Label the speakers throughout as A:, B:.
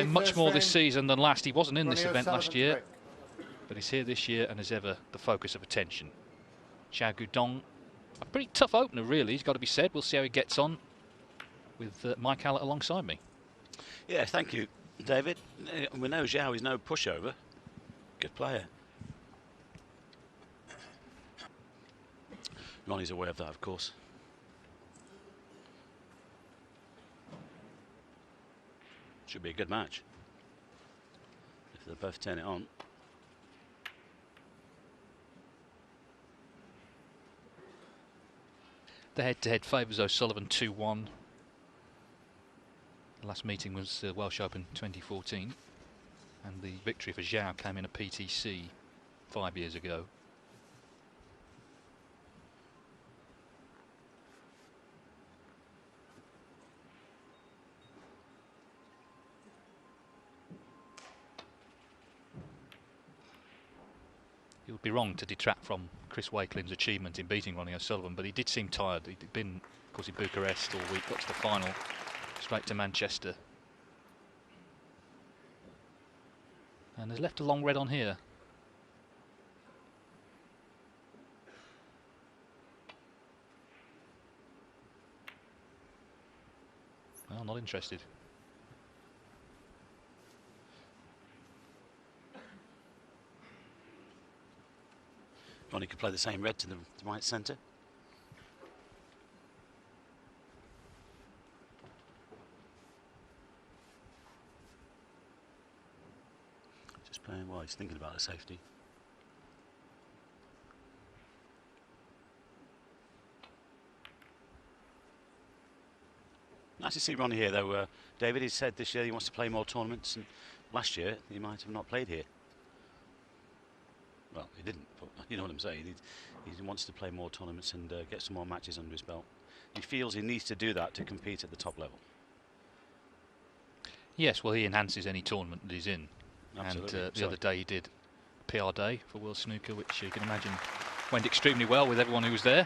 A: playing much more this season than last. He wasn't in this event last year, but he's here this year and is ever the focus of attention. Xiao Guodong, a pretty tough opener really, he's got to be said. We'll see how he gets on with Mike Hallett alongside me.
B: Yeah, thank you, David. We know Xiao is no pushover. Good player. Ronnie's aware of that, of course. Should be a good match if they both turn it on.
A: The head-to-head favours Sullivan 2-1. The last meeting was Welsh Open 2014, and the victory for Xiao came in a PTC 5 years ago. It would be wrong to detract from Chris Wakelin's achievement in beating Ronnie O'Sullivan, but he did seem tired. He'd been, of course, in Bucharest all week, got to the final, straight to Manchester. And has left a long red on here. Well, not interested.
B: Ronnie could play the same red to the right centre. Just playing while he's thinking about the safety. Nice to see Ronnie here though. David, he said this year he wants to play more tournaments, and last year he might have not played here. Well, he didn't, but you know what I'm saying. He wants to play more tournaments and get some more matches under his belt. He feels he needs to do that to compete at the top level.
A: Yes, well, he enhances any tournament that he's in. Absolutely. And the other day he did PR Day for World Snooker, which you can imagine went extremely well with everyone who was there.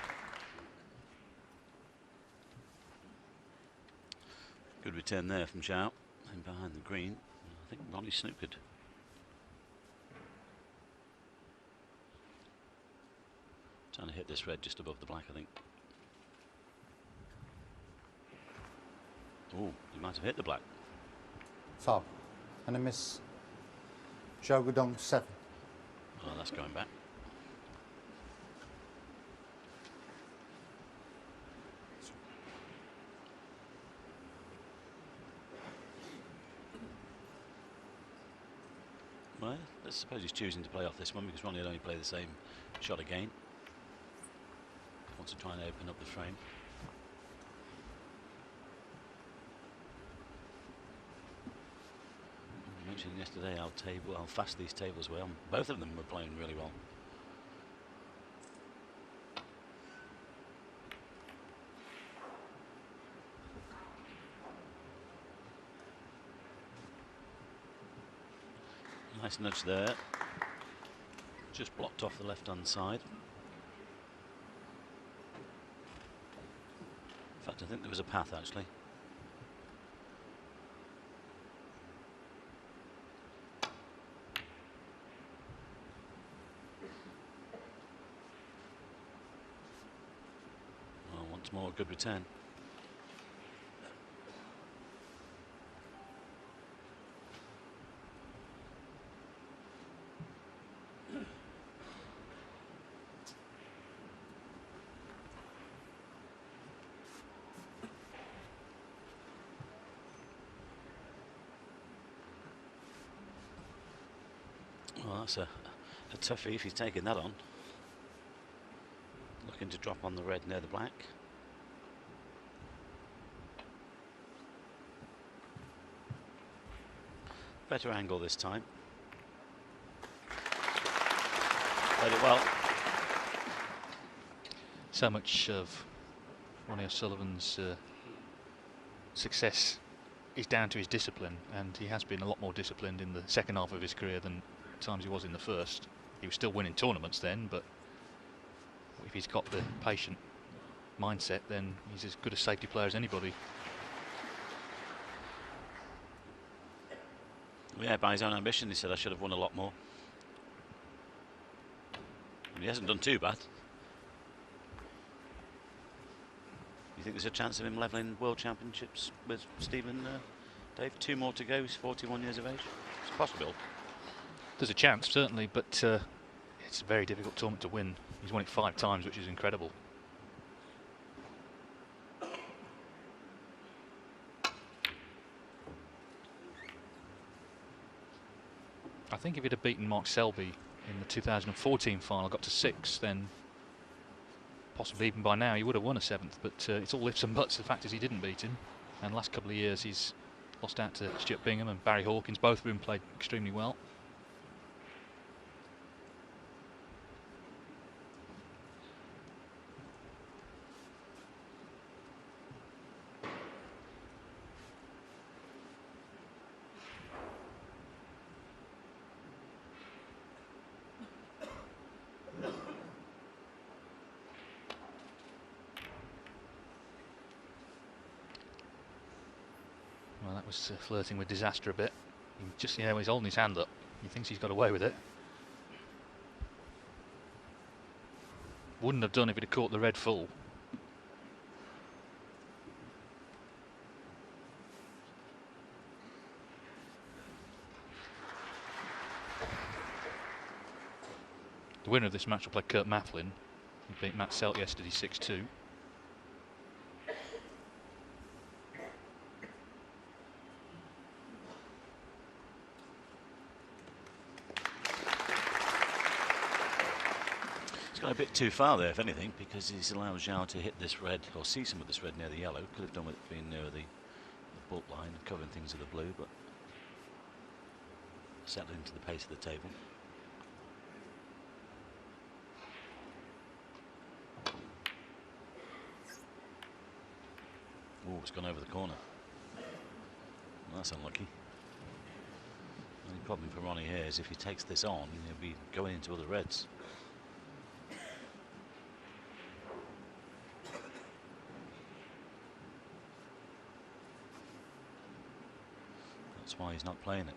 B: Good return there from Xiao, and behind the green. I think Ronnie snookered. Trying to hit this red just above the black, I think. Oh, he might have hit the black.
C: Foul. And a miss. Xiao Guodong 7.
B: Oh, that's going back. Well, let's suppose he's choosing to play off this one because Ronnie will only play the same shot again. Wants to try and open up the frame. I mentioned yesterday how fast these tables were. Both of them were playing really well. Nice nudge there. Just blocked off the left-hand side. In fact, I think there was a path actually. Well, once more, good return. Well, that's a toughie if he's taking that on. Looking to drop on the red near the black. Better angle this time. Played it well.
A: So much of Ronnie O'Sullivan's success is down to his discipline, and he has been a lot more disciplined in the second half of his career than times he was in the first. He was still winning tournaments then, but if he's got the patient mindset, then he's as good a safety player as anybody.
B: Yeah, by his own ambition, he said, I should have won a lot more. And he hasn't done too bad. You think there's a chance of him levelling World Championships with Stephen, Dave? 2 more to go, he's 41 years of age. It's possible.
A: There's a chance, certainly, but it's a very difficult tournament to win. He's won it 5 times, which is incredible. I think if he'd have beaten Mark Selby in the 2014 final, got to 6, then possibly even by now he would have won a 7th, but it's all ifs and buts. The fact is he didn't beat him, and the last couple of years he's lost out to Stuart Bingham and Barry Hawkins. Both of them played extremely well. Well, that was flirting with disaster a bit. He just, he's holding his hand up. He thinks he's got away with it. Wouldn't have done if he'd have caught the red full. The winner of this match will play Kurt Mafflin. He beat Matt Selt yesterday 6-2.
B: A bit too far there, if anything, because he's allowed Xiao to hit this red, or see some of this red near the yellow. Could have done with it being near the bolt line and covering things with the blue, but settling into the pace of the table. Oh, it's gone over the corner. Well, that's unlucky. The only problem for Ronnie here is if he takes this on, he'll be going into other reds. That's why he's not playing it.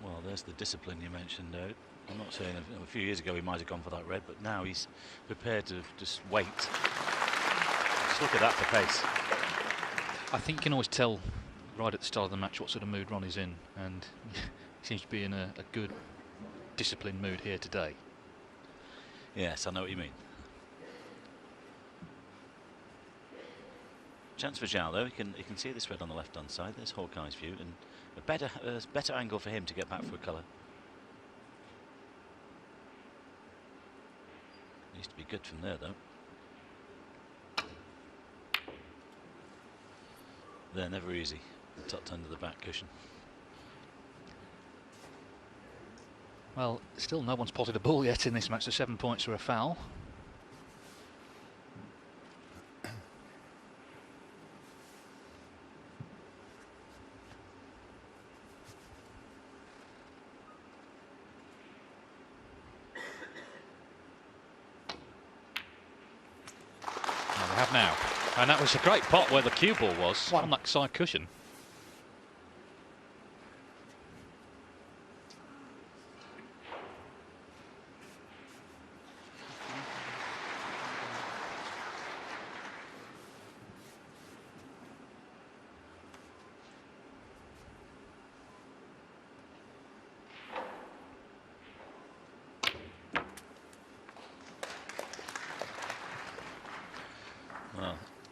B: Well, there's the discipline you mentioned, though. I'm not saying a few years ago he might have gone for that red, but now he's prepared to just wait. Just look at that for pace.
A: I think you can always tell right at the start of the match what sort of mood Ronnie's in, and he seems to be in a good, disciplined mood here today.
B: Yes, I know what you mean. Chance for Xiao, though. He can see this red on the left-hand side. There's Hawkeye's view, and a better angle for him to get back for a colour. Needs to be good from there, though. They're never easy. Tucked under the back cushion.
A: Well, still no one's potted a ball yet in this match. So 7 points for a foul. Now, and that was a great pot where the cue ball was on that side cushion.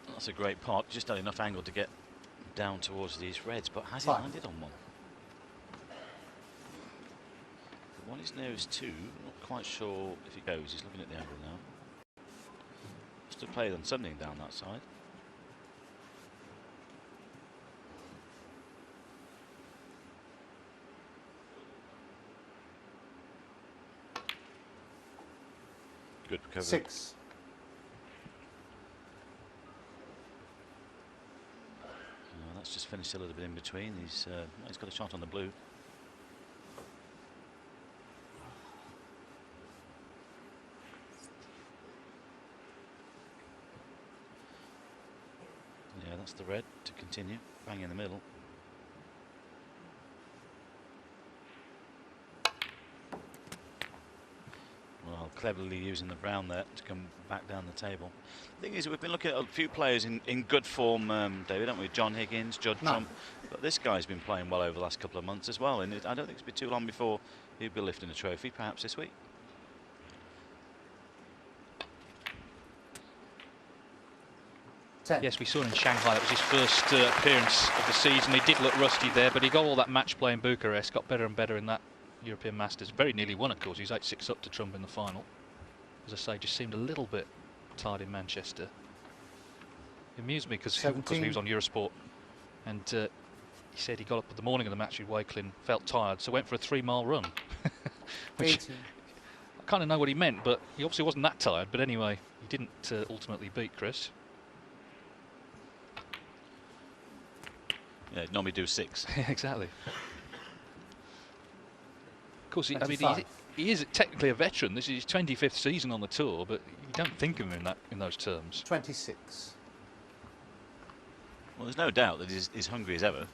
B: That's a great pot, just had enough angle to get down towards these reds, but has he landed on one? The one he's nearest to, not quite sure if he goes, he's looking at the angle now. Must have played on something down that side. Good recovery.
C: 6.
B: That's just finished a little bit in between. He's got a shot on the blue. Yeah, that's the red to continue. Bang in the middle. Well, cleverly using the brown there to come back down the table. The thing is, we've been looking at a few players in good form, David, haven't we? John Higgins, Judd Trump. But this guy's been playing well over the last couple of months as well, and I don't think it's been too long before he'll be lifting a trophy, perhaps this week.
A: Yes, we saw him in Shanghai. That was his first appearance of the season. He did look rusty there, but he got all that match play in Bucharest, got better and better in that European Masters. Very nearly won, of course. He was 8-6 up to Trump in the final. As I say, just seemed a little bit tired in Manchester. It amused me because he was on Eurosport, and he said he got up at the morning of the match with Wakelin, felt tired, so went for a 3-mile run. Which I kind of know what he meant, but he obviously wasn't that tired. But anyway, he didn't ultimately beat Chris.
B: Yeah, normally do 6.
A: Exactly. Of course, I mean, he is technically a veteran. This is his 25th season on the tour, but you don't think of him in those terms.
C: 26.
B: Well, there's no doubt that he's hungry as ever.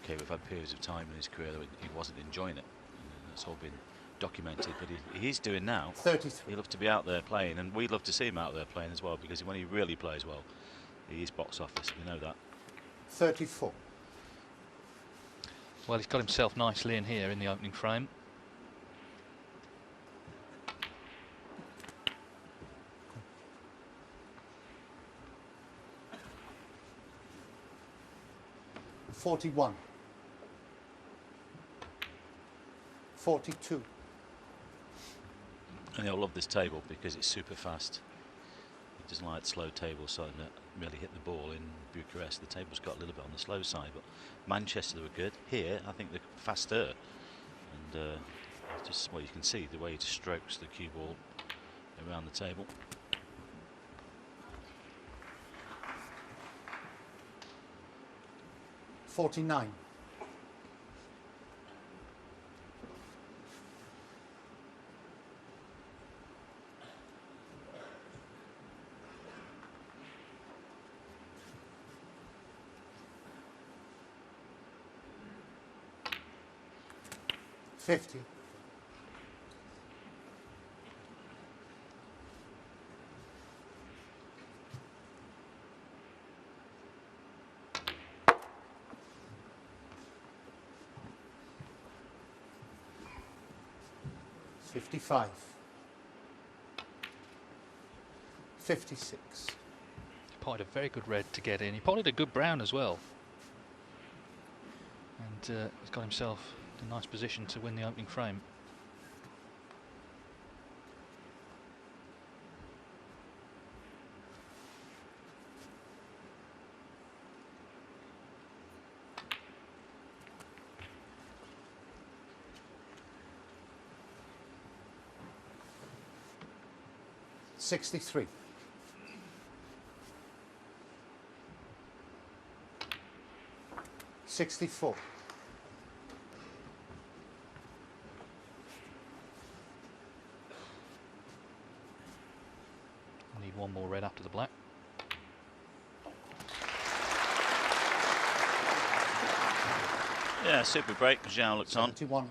B: Okay, we've had periods of time in his career that he wasn't enjoying it. That's all been documented, but he's doing now.
C: 33.
B: He loves to be out there playing, and we love to see him out there playing as well, because when he really plays well, he is box office. We know that.
C: 34.
A: Well, he's got himself nicely in here in the opening frame.
C: $41. 42.
B: And he'll love this table because it's super fast. He doesn't like slow tables, so that really hit the ball in Bucharest. The table's got a little bit on the slow side, but Manchester were good. Here, I think they're faster. And just, well, you can see the way he just strokes the cue ball around the table.
C: $49. $50. $55. 56.
A: He potted a very good red to get in. He potted a good brown as well. And he's got himself in a nice position to win the opening frame.
C: $63. 64.
A: Need one more red after the black.
B: Yeah, super break. Xiao looks
C: 71.
B: on.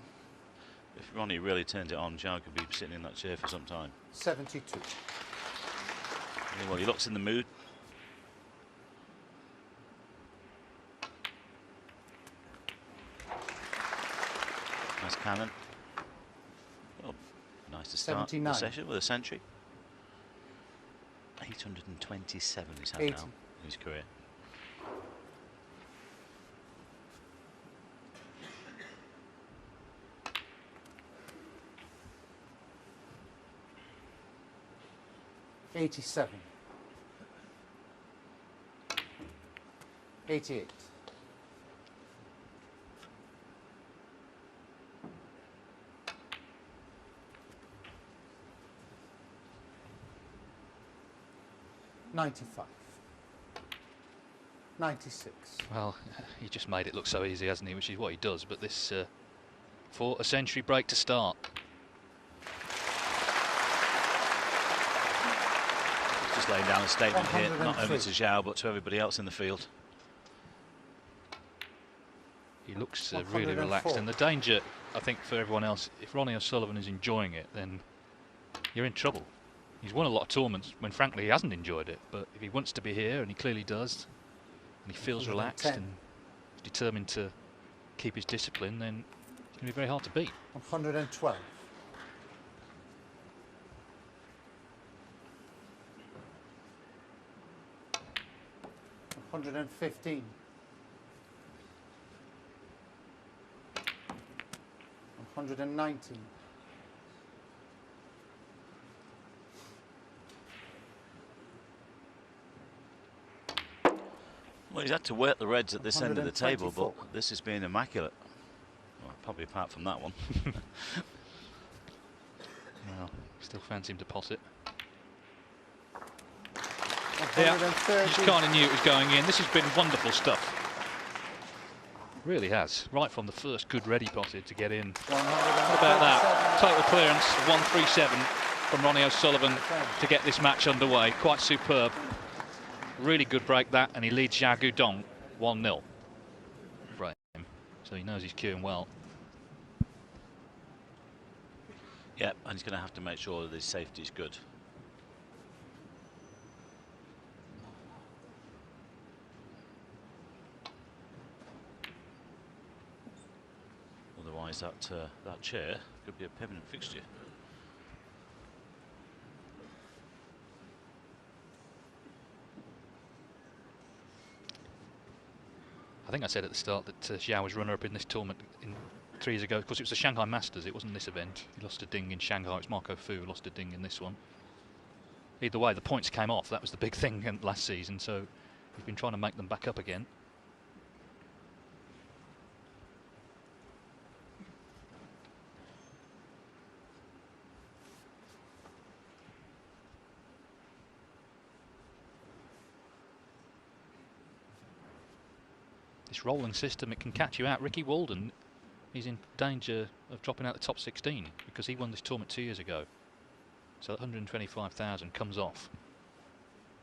B: If Ronnie really turns it on, Xiao could be sitting in that chair for some time.
C: 72.
B: Yeah, well, he looks in the mood. Nice cannon. Oh, nice to start
C: 79.
B: the session with a century. 827 he's had
C: 80.
B: now in his career.
C: $87. 88. $95. 96.
A: Well, he just made it look so easy, hasn't he? Which is what he does. But this for a century break to start.
B: Just laying down a statement here, not only
C: 103.
B: to Xiao but to everybody else in the field.
A: He looks really
C: 104.
A: relaxed, and the danger, I think, for everyone else, if Ronnie Sullivan is enjoying it, then you're in trouble. He's won a lot of tournaments when, frankly, he hasn't enjoyed it. But if he wants to be here, and he clearly does, and he feels relaxed
C: 110.
A: and is determined to keep his discipline, then it's going to be very hard to beat.
C: 112. 115. 119.
B: Well, he's had to work the reds at this end of the table,
C: 124.
B: but this has been immaculate. Well, probably apart from that one.
A: Well, still fancy him to poss it.
C: 130.
A: Just kind of knew it was going in. This has been wonderful stuff. Really has. Right from the first good ready potted to get in. What about that? Total clearance, 137 from Ronnie O'Sullivan to get this match underway. Quite superb. Really good break that, and he leads Xiao Guodong 1-0. Right. So he knows he's queuing well.
B: Yep, and he's going to have to make sure that his safety is good. Otherwise, that chair could be a permanent fixture.
A: I think I said at the start that Xiao was runner-up in this tournament 3 years ago. Of course, it was the Shanghai Masters. It wasn't this event. He lost a ding in Shanghai. It's Marco Fu who lost a ding in this one. Either way, the points came off. That was the big thing last season. So he's been trying to make them back up again. This rolling system, it can catch you out. Ricky Walden, he's in danger of dropping out the top 16 because he won this tournament 2 years ago. So 125,000 comes off.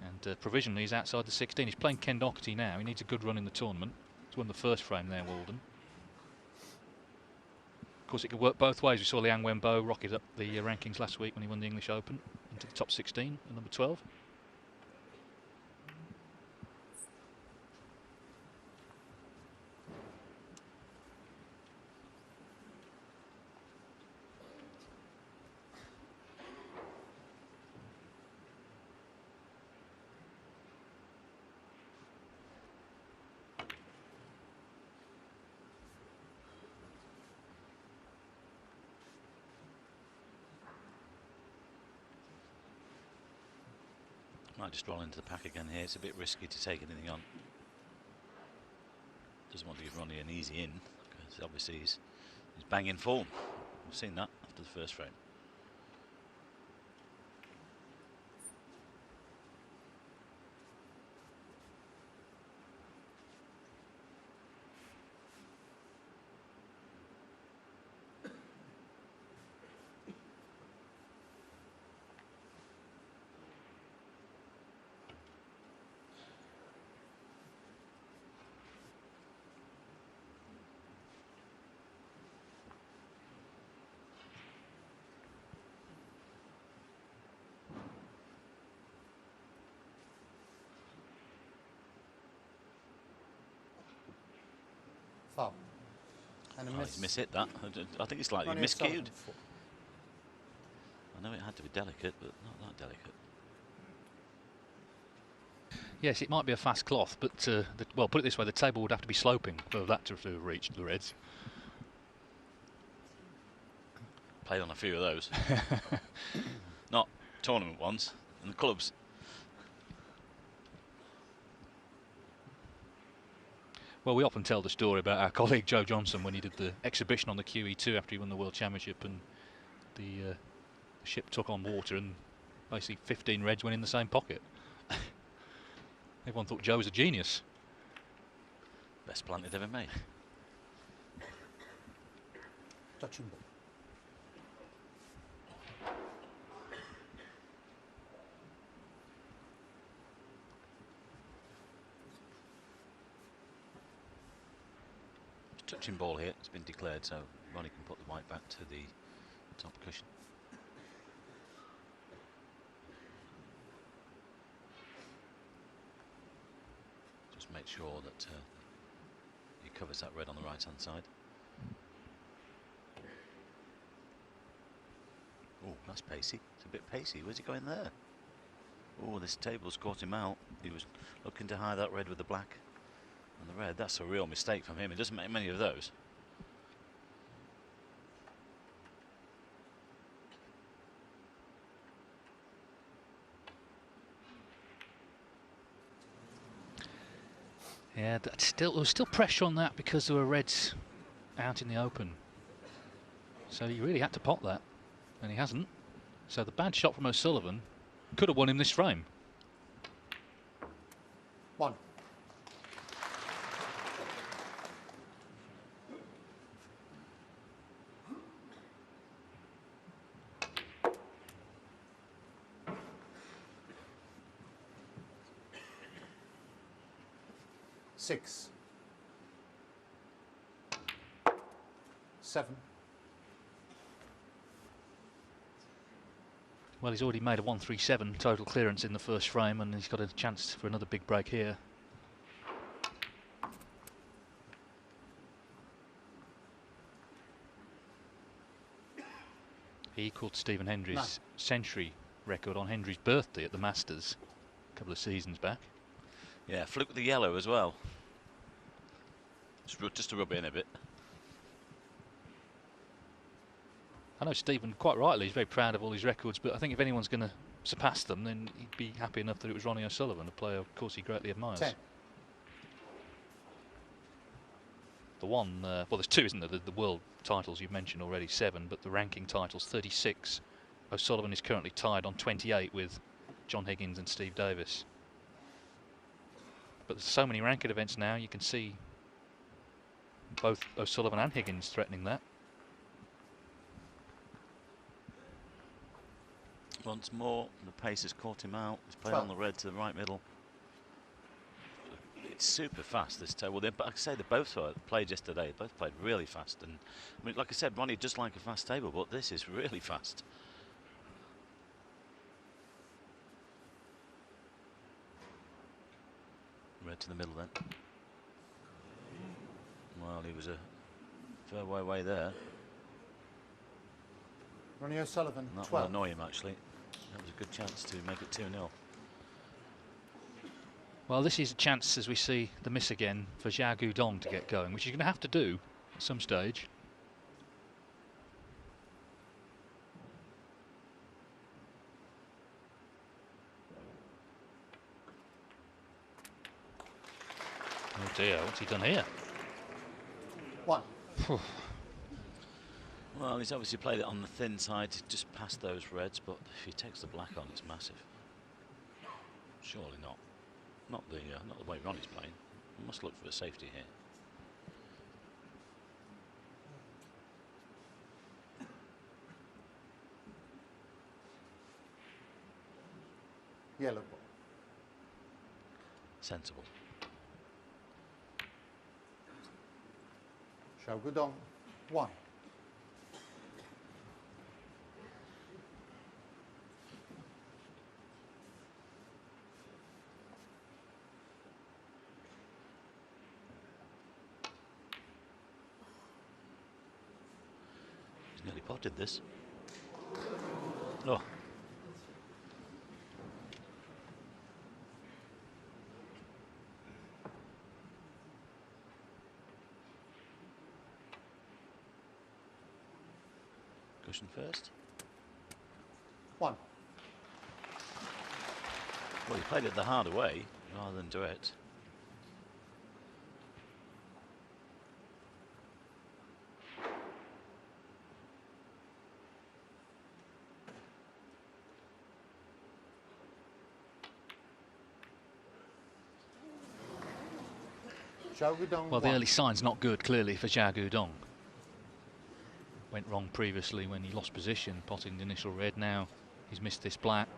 A: And provisionally he's outside the 16. He's playing Ken Doherty now. He needs a good run in the tournament. He's won the first frame there, Walden. Of course, it could work both ways. We saw Liang Wenbo rocket up the rankings last week when he won the English Open into the top 16 at number 12.
B: Might just roll into the pack again here. It's a bit risky to take anything on. Doesn't want to give Ronnie an easy in because obviously he's banging form. We've seen that after the first frame.
C: Foul. And a
B: Oh,
C: miss.
B: he's mishit that. I think it's slightly
C: Ronnie O'Sullivan,
B: miscued.
C: 4.
B: I know it had to be delicate, but not that delicate.
A: Yes, it might be a fast cloth, but well, put it this way, the table would have to be sloping for that to have reached the Reds.
B: Played on a few of those. Not tournament ones, and the clubs.
A: Well, we often tell the story about our colleague Joe Johnson when he did the exhibition on the QE2 after he won the World Championship, and the ship took on water and basically 15 Reds went in the same pocket. Everyone thought Joe was a genius.
B: Best plant they'd ever made.
C: Touching ball.
B: Touching ball here, it's been declared, so Ronnie can put the white back to the top cushion. Just make sure that he covers that red on the right hand side. Oh, that's pacey. It's a bit pacey. Where's he going there? Oh, this table's caught him out. He was looking to hide that red with the black and the red. That's a real mistake from him. He doesn't make many of those.
A: Yeah, there was still pressure on that because there were reds out in the open. So he really had to pot that, and he hasn't. So the bad shot from O'Sullivan could have won him this frame.
C: 1. Six. 7.
A: Well, he's already made a 137 total clearance in the first frame, and he's got a chance for another big break here. He equalled Stephen Hendry's century record on Hendry's birthday at the Masters a couple of seasons back.
B: Yeah, fluke with the yellow as well. Just to rub it in a bit.
A: I know Stephen, quite rightly, he's very proud of all his records, but I think if anyone's going to surpass them, then he'd be happy enough that it was Ronnie O'Sullivan, a player, of course, he greatly admires.
C: 10.
A: The one, well, there's two, isn't there? The world titles you've mentioned already, 7, but the ranking titles, 36. O'Sullivan is currently tied on 28 with John Higgins and Steve Davis. But there's so many ranked events now, you can see both O'Sullivan and Higgins threatening that.
B: Once more, the pace has caught him out. He's playing on the red to the right middle. It's super fast, this table. But like I say, they both played yesterday. They both played really fast. And I mean, like I said, Ronnie does like a fast table, but this is really fast. Red to the middle then. Well, he was a fair way away there.
C: Ronnie O'Sullivan,
B: That
C: 12.
B: will annoy him, actually. That was a good chance to make it 2-0.
A: Well, this is a chance, as we see the miss again, for Xiao Guodong to get going, which he's going to have to do at some stage. Oh dear, what's he done here?
C: 1.
B: Well, he's obviously played it on the thin side, just past those reds, but if he takes the black on, it's massive. Surely not. Not the way Ronnie's playing. We must look for a safety here.
C: Yellow ball.
B: Sensible.
C: Xiao Guodong, 1.
B: He's nearly potted this. Oh. Cushion first.
C: 1.
B: Well, he played it the harder way rather than direct.
C: Xiao Guodong,
A: Well, the
C: 1.
A: early sign's not good, clearly, for Xiao Guodong. Went wrong previously when he lost position, potting the initial red. Now he's missed this black.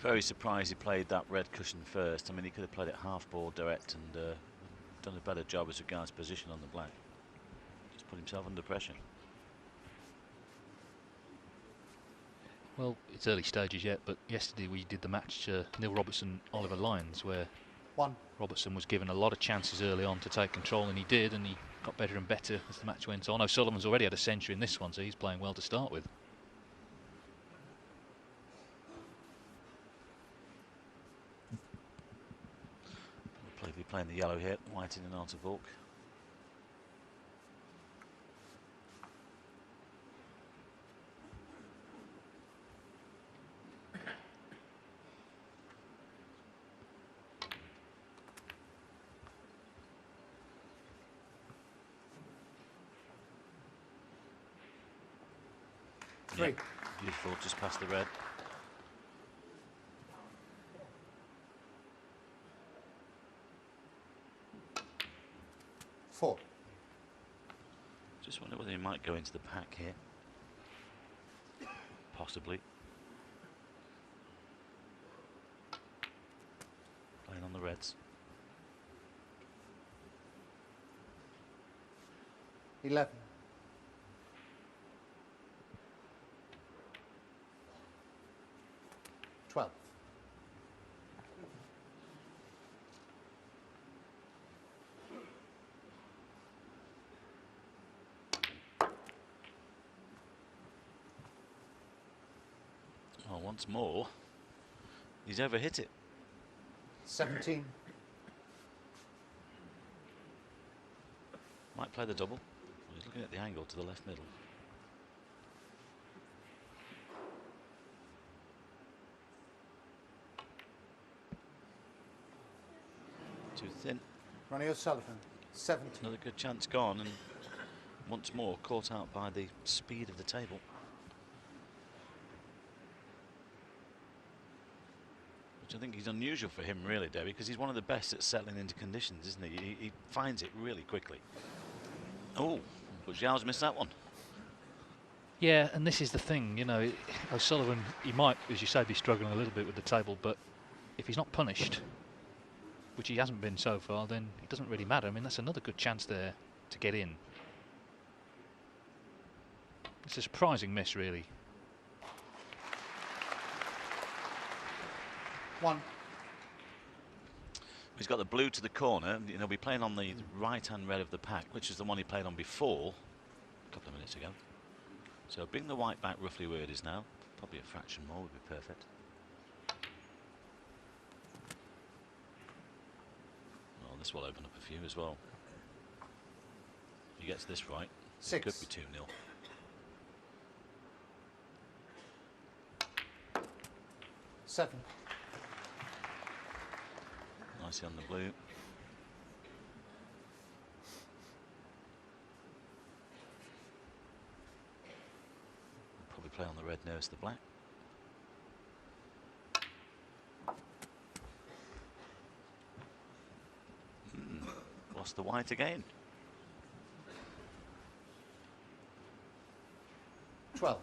A: Very
B: surprised he played that red cushion first. I mean, he could have played it half ball direct and done a better job as regards position on the black. Just put himself under pressure.
A: Well, it's early stages yet, but yesterday we did the match Neil Robertson-Oliver Lyons, where
C: 1.
A: Robertson was given a lot of chances early on to take control, and he did, and he got better and better as the match went on. Sullivan's already had a century in this one, so he's playing well to start with.
B: We'll be playing the yellow here, white in an answer balk.
C: Three.
B: Beautiful, just past the red.
C: Four.
B: Just wonder whether he might go into the pack here. Possibly. Playing on the reds.
C: 11. 12.
B: Oh, once more, he's over hit it.
C: 17.
B: Might play the double. He's looking at the angle to the left middle. Too thin.
C: Ronnie Sullivan, 17.
B: Another good chance gone, and once more caught out by the speed of the table. Which I think is unusual for him, really, Debbie, because he's one of the best at settling into conditions, isn't he? He finds it really quickly. Oh, but Xiao's missed that one.
A: Yeah, and this is the thing, you know, O'Sullivan, he might, as you say, be struggling a little bit with the table, but if he's not punished, which he hasn't been so far, then it doesn't really matter. I mean, that's another good chance there to get in. It's a surprising miss, really.
C: 1.
B: He's got the blue to the corner, and he'll be playing on the right-hand red of the pack, which is the one he played on before, a couple of minutes ago. So bring the white back roughly where it is now. Probably a fraction more would be perfect. Oh, this will open up a few as well. If he gets this right,
C: 6.
B: it could be 2-0.
C: 7.
B: Nicely on the blue. Probably play on the red nearest the black. Lost the white again.
C: 12.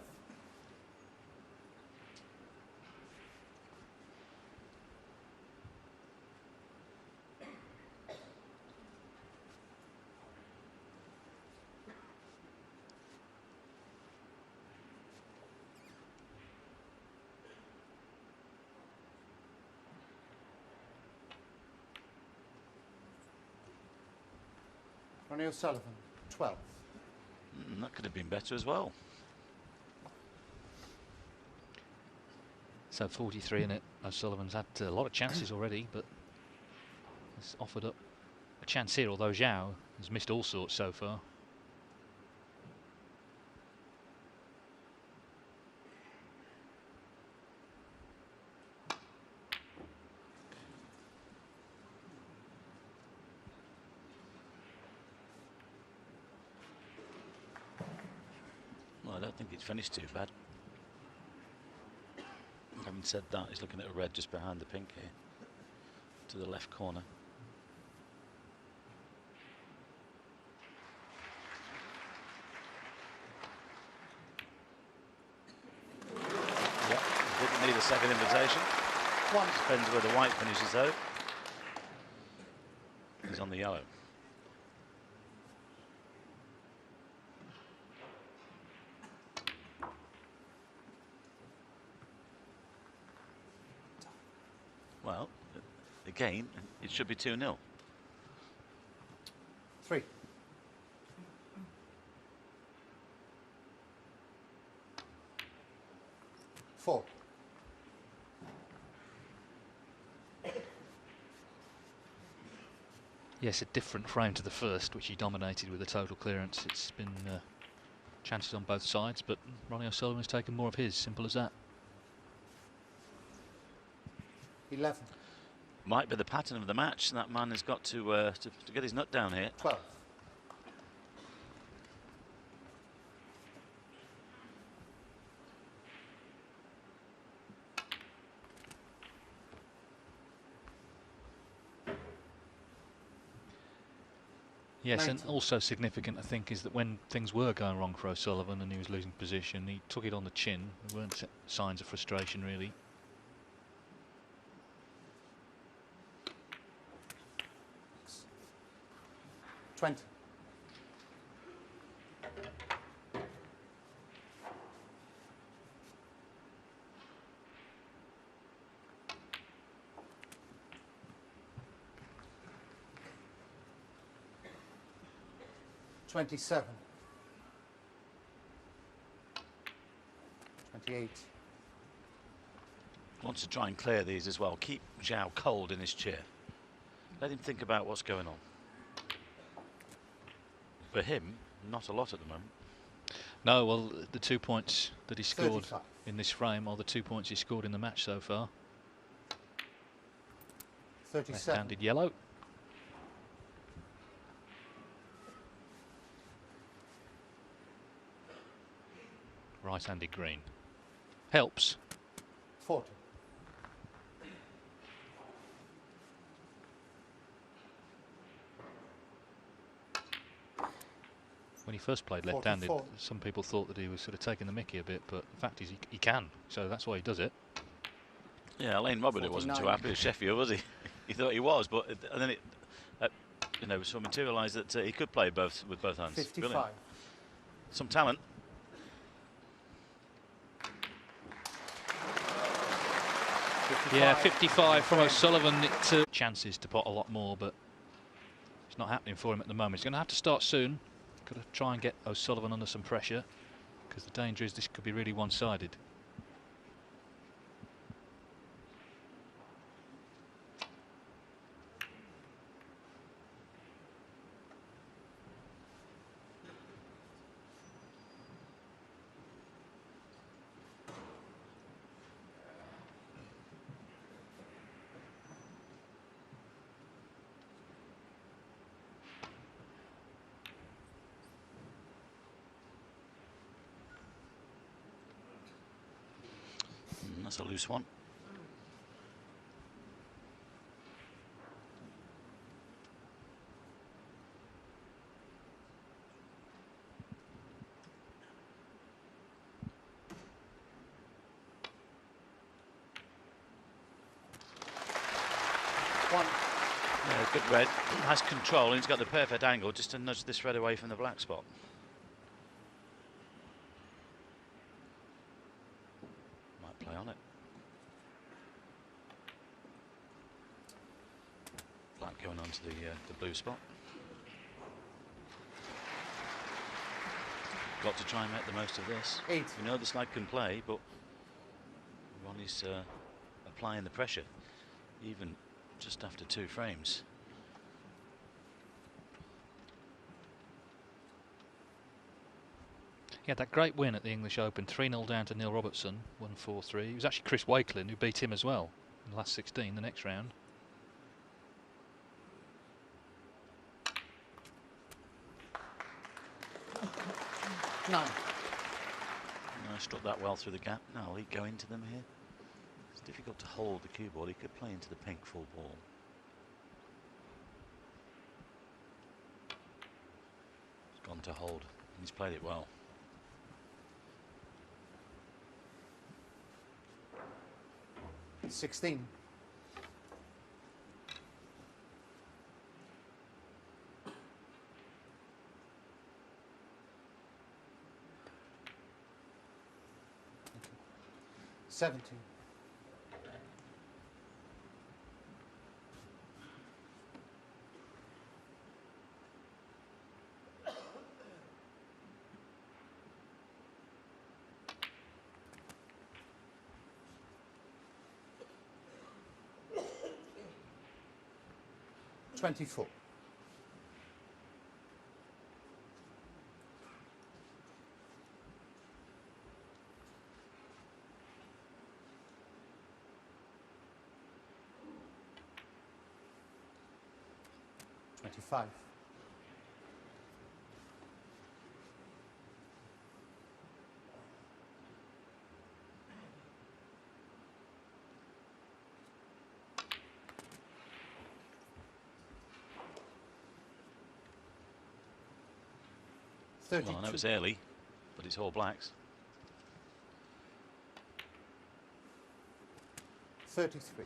C: Ronnie O'Sullivan, 12.
B: That could have been better as well.
A: So 43 in it. O'Sullivan's had a lot of chances already, but has offered up a chance here, although Xiao has missed all sorts so far.
B: Well, I don't think it's finished too bad. Having said that, he's looking at a red just behind the pink here, to the left corner. Yep, didn't need a second invitation.
C: 1.
B: Depends where the white finishes though. He's on the yellow. again, it should be 2-0.
C: 3. 4.
A: Yes, a different frame to the first, which he dominated with a total clearance. It's been chances on both sides, but Ronnie O'Sullivan has taken more of his. Simple as that.
C: 11.
B: Might be the pattern of the match. That man has got to get his nut down here.
C: 12.
A: Yes,
C: 19.
A: and also significant, I think, is that when things were going wrong for O'Sullivan and he was losing position, he took it on the chin. There weren't signs of frustration, really.
C: 20. 27. 28.
B: Wants to try and clear these as well. Keep Xiao cold in his chair. Let him think about what's going on. For him, not a lot at the moment.
A: No, well, the 2 points that he scored
C: 35.
A: in this frame are the 2 points he scored in the match so far.
C: 37.
A: Left-handed yellow. Right-handed green. Helps.
C: 40.
A: When he first played left-handed,
C: 44.
A: some people thought that he was sort of taking the mickey a bit, but the fact is he can, so that's why he does it.
B: Yeah, Lane Robert wasn't too
C: 49.
B: happy with Sheffield, was he? He thought he was, but and then it, you know, so materialised that he could play with both hands.
C: 55.
B: Brilliant. Some talent.
C: 55.
A: Yeah, 55 from O'Sullivan. Chances to pot a lot more, but it's not happening for him at the moment. He's going to have to start soon. Got to try and get O'Sullivan under some pressure, because the danger is this could be really one-sided.
B: That's a loose one.
C: One.
B: Yeah, good red. Has control and he's got the perfect angle just to nudge this red away from the black spot. Might play on it. Black going on to the blue spot. Got to try and make the most of this.
C: 8.
B: We know the slag can play, but Ronnie's applying the pressure, even just after 2 frames.
A: He had that great win at the English Open, 3-0 down to Neil Robertson, 1-4-3. It was actually Chris Wakelin who beat him as well in the last 16, the next round.
C: Nine.
B: Struck that well through the gap. Now will he go into them here? It's difficult to hold the cue ball. He could play into the pink full ball. He's gone to hold. He's played it well.
C: $16. $17. 24. Five.
B: Well, I know it's early, but it's all blacks.
C: 33.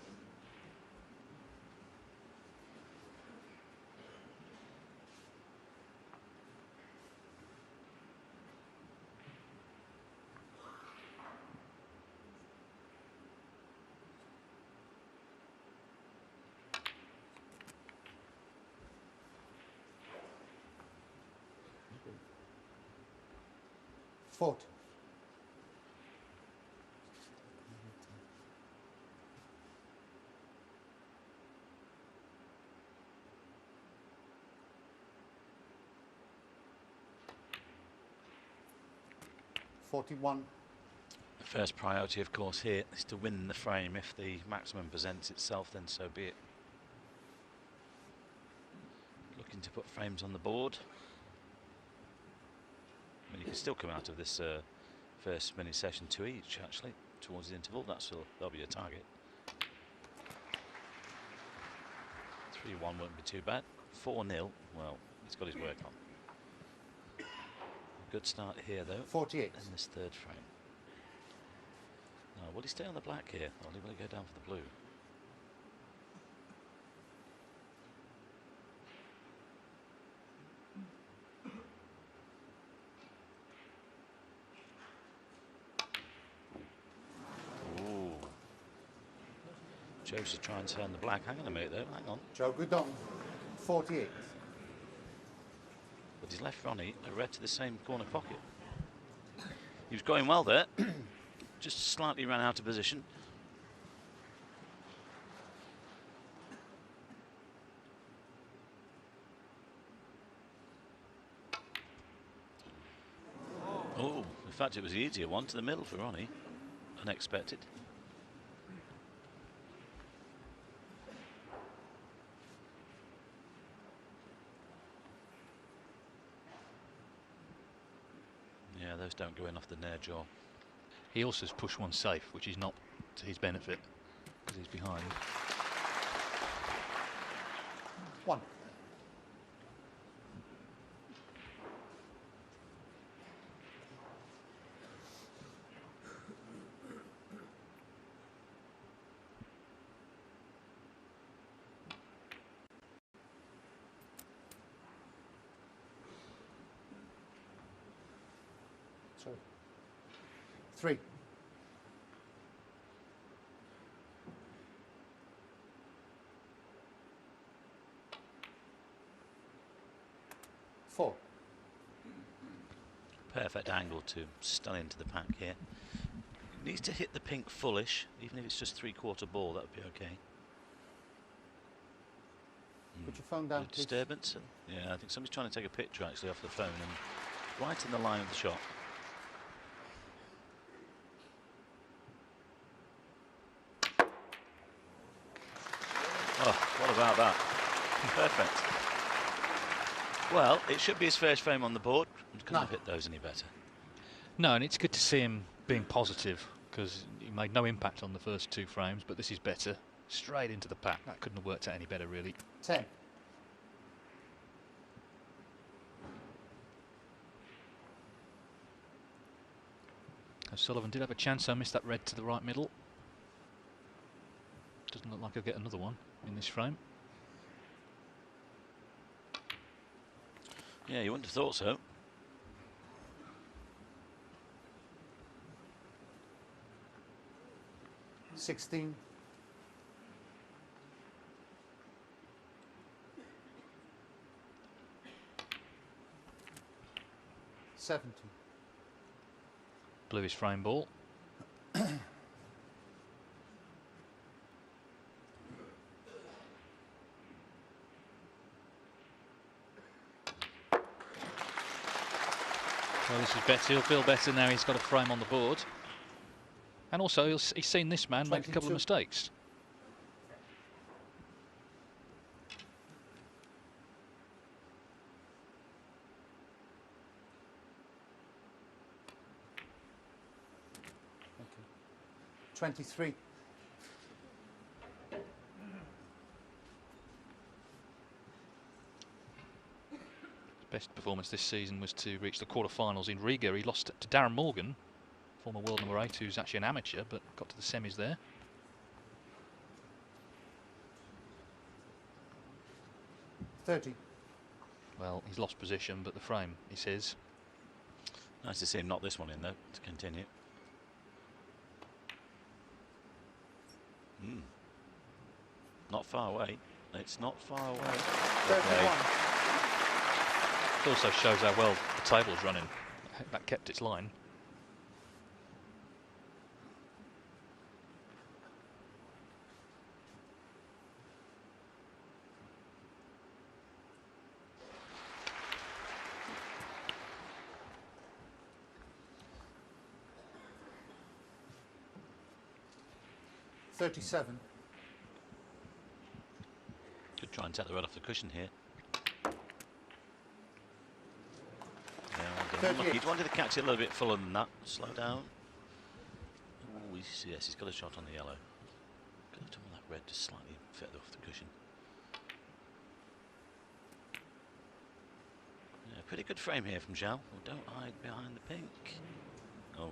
C: Fort. $41.
B: The first priority, of course, here is to win the frame. If the maximum presents itself, then so be it. Looking to put frames on the board. I mean, you can still come out of this first mini session 2 each, actually, towards the interval. That'll be a target. 3-1 won't be too bad. 4-0, well, he's got his work on. Good start here, though.
C: 48.
B: In this third frame. Now, will he stay on the black here, or will he go down for the blue? Joe should try and turn the black. Hang on a minute, though. Hang on.
C: Joe Guodong, 48.
B: But he's left Ronnie a red to the same corner pocket. He was going well there. Just slightly ran out of position. Oh, in fact, it was the easier one to the middle for Ronnie. Unexpected. Yeah, those don't go in off the near jaw.
A: He also has pushed one safe, which is not to his benefit because he's behind.
C: 1. Sorry. 3. 4.
B: Perfect angle to stun into the pack here. Needs to hit the pink fullish, even if it's just 3/4 ball, that would be okay.
C: Put your phone down, please.
B: Disturbance. Yeah, I think somebody's trying to take a picture actually off the phone and right in the line of the shot. Oh, what about that? Perfect. Well, it should be his first frame on the board. Couldn't have hit those any better.
A: No, and it's good to see him being positive because he made no impact on the first 2 frames, but this is better. Straight into the pack. That couldn't have worked out any better, really.
C: 10.
A: Sullivan did have a chance, so missed that red to the right middle. Doesn't look like he'll get another one in this frame.
B: Yeah, you wouldn't have thought so.
C: $16. 70.
A: Blew his frame ball. Well, this is better. He'll feel better now he's got a frame on the board. And also, he's seen this man make a couple of
C: 22.
A: mistakes.
C: Okay. 23.
A: Best performance this season was to reach the quarterfinals in Riga. He lost to Darren Morgan, former world number 8, who's actually an amateur, but got to the semis there.
C: 30.
A: Well, he's lost position, but the frame is his.
B: Nice to see him knock this one in, though, to continue. Not far away. It's not far away.
C: 31.
A: It also shows how well the table's running. That kept its line.
C: $37.
B: Could try and take the red off the cushion here. Yeah, look, he'd wanted to catch it a little bit fuller than that. Slow down. Oh, yes, he's got a shot on the yellow. Could have done with that red just slightly further off the cushion. Yeah, pretty good frame here from Xiao. Oh, don't hide behind the pink. Oh,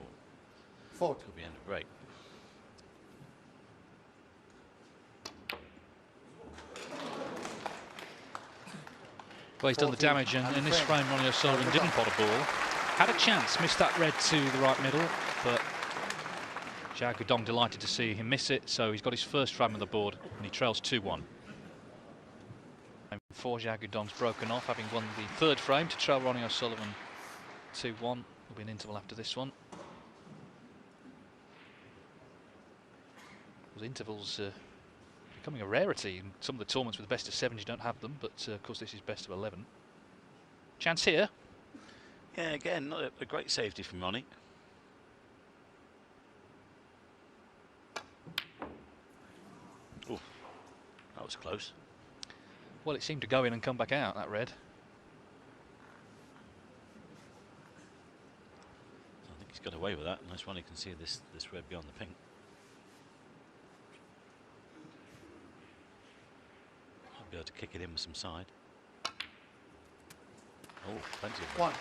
C: 40.
B: could be end of break.
A: Well, he's done the damage, and in this frame, Ronnie O'Sullivan didn't pot a ball. Had a chance, missed that red to the right middle, but Guodong delighted to see him miss it, so he's got his first frame on the board, and he trails 2-1. And before Guodong's broken off, having won the third frame to trail Ronnie O'Sullivan 2-1. There'll be an interval after this one. Those intervals becoming a rarity in some of the tournaments with the best of 7s. You don't have them, but of course this is best of 11. Chance here.
B: Yeah, again, not a great safety from Ronnie. Oh, that was close.
A: Well, it seemed to go in and come back out, that red.
B: I think he's got away with that. Nice Ronnie can see this red beyond the pink. Be able to kick it in with some side. Oh, plenty of
C: 1.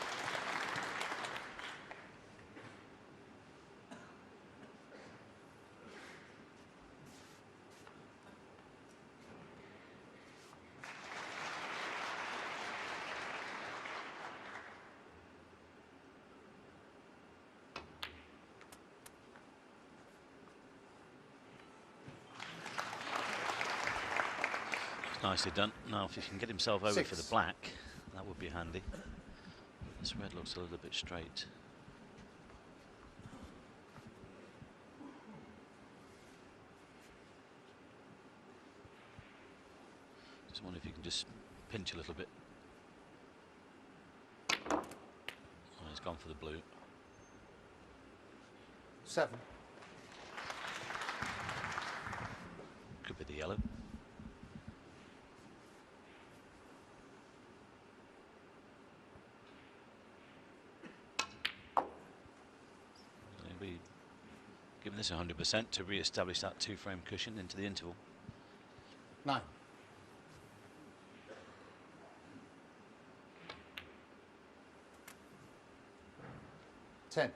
B: Nicely done. Now, if he can get himself over
C: 6.
B: for the black, that would be handy. This red looks a little bit straight. Just wonder if you can just pinch a little bit. Oh, he's gone for the blue.
C: 7.
B: Could be the yellow. Giving this 100% to re-establish that 2-frame cushion into the interval.
C: 9. 10.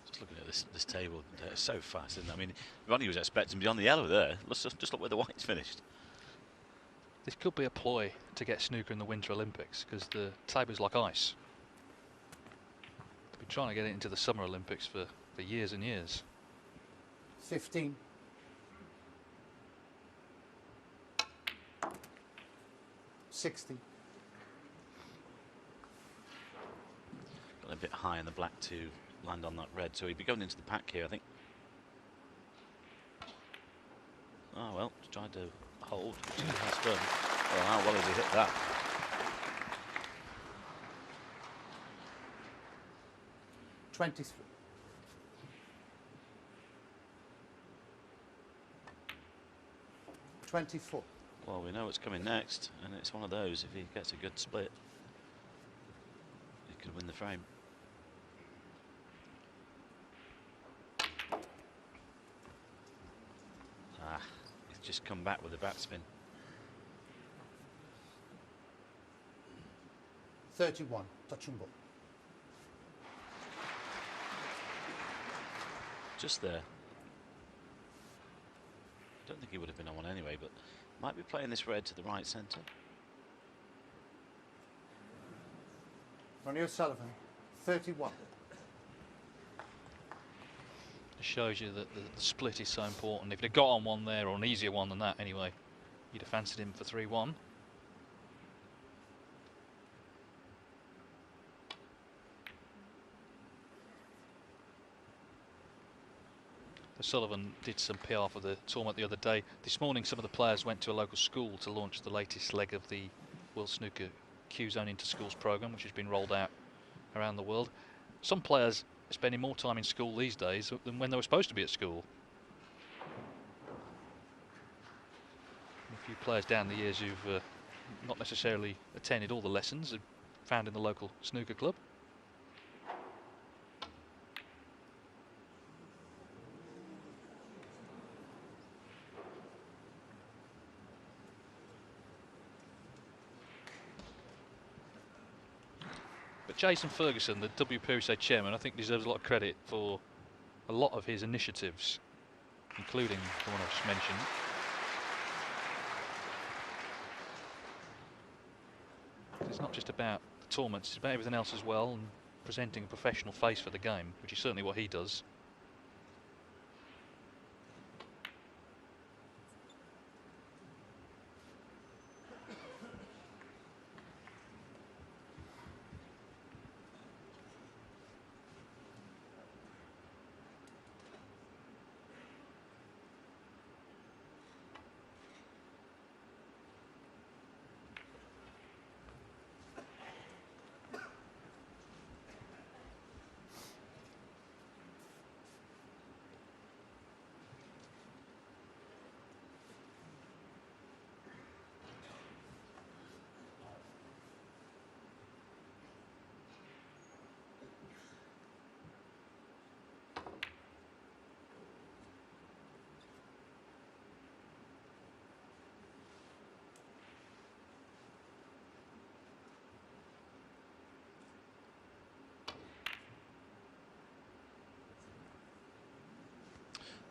B: Just looking at this table, it's so fast, isn't it? I mean, Ronnie was expecting to be on the yellow there. Let's just look where the white's finished.
A: This could be a ploy to get snooker in the Winter Olympics, because the table's like ice. They've been trying to get it into the Summer Olympics for years and years.
C: 15. 60.
B: Got a bit high in the black to land on that red, so he'd be going into the pack here, I think. tried to hold, which he has done. Well, how well has he hit that?
C: $23. $24.
B: Well, we know what's coming next, and it's one of those. If he gets a good split, he could win the frame. Ah, he's just come back with a backspin.
C: 31. Touch and ball.
B: Just there. Don't think he would have been on one anyway, but might be playing this red to the right centre.
C: Ronnie Sullivan, 31.
A: It shows you that the split is so important. If he'd have got on one there, or an easier one than that anyway, you'd have fancied him for 3-1. Sullivan did some PR for the tournament the other day. This morning some of the players went to a local school to launch the latest leg of the World Snooker Q-Zone into Schools programme, which has been rolled out around the world. Some players are spending more time in school these days than when they were supposed to be at school. A few players down the years who've not necessarily attended all the lessons are found in the local snooker club. Jason Ferguson, the WPUSA chairman, I think deserves a lot of credit for a lot of his initiatives, including the one I just mentioned. It's not just about the tournaments, it's about everything else as well, and presenting a professional face for the game, which is certainly what he does.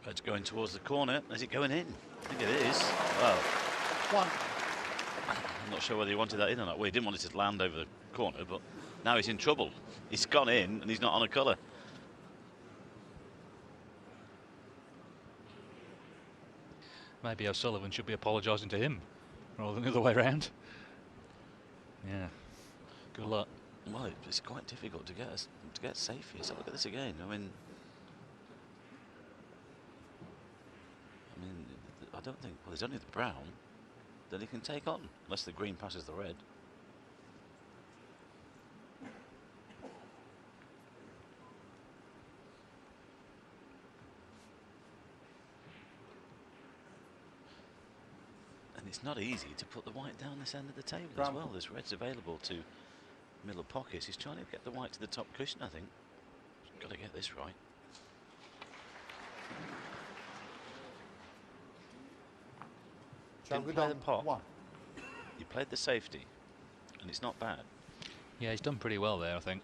B: It's going towards the corner. Is it going in? I think it is. Well,
C: 1.
B: I'm not sure whether he wanted that in or not. Well, he didn't want it to land over the corner, but now he's in trouble. He's gone in and he's not on a colour.
A: Maybe O'Sullivan should be apologising to him rather than the other way around. Yeah, good luck.
B: Well, it's quite difficult to get safe here. So look at this again. I mean, I don't think. Well, there's only the brown that he can take on, unless the green passes the red. And it's not easy to put the white down this end of the table as well. There's reds available to middle pockets. He's trying to get the white to the top cushion, I think. He's got to get this right. Didn't play the pot.
C: 1.
B: You played the safety, and it's not bad.
A: Yeah, he's done pretty well there, I think.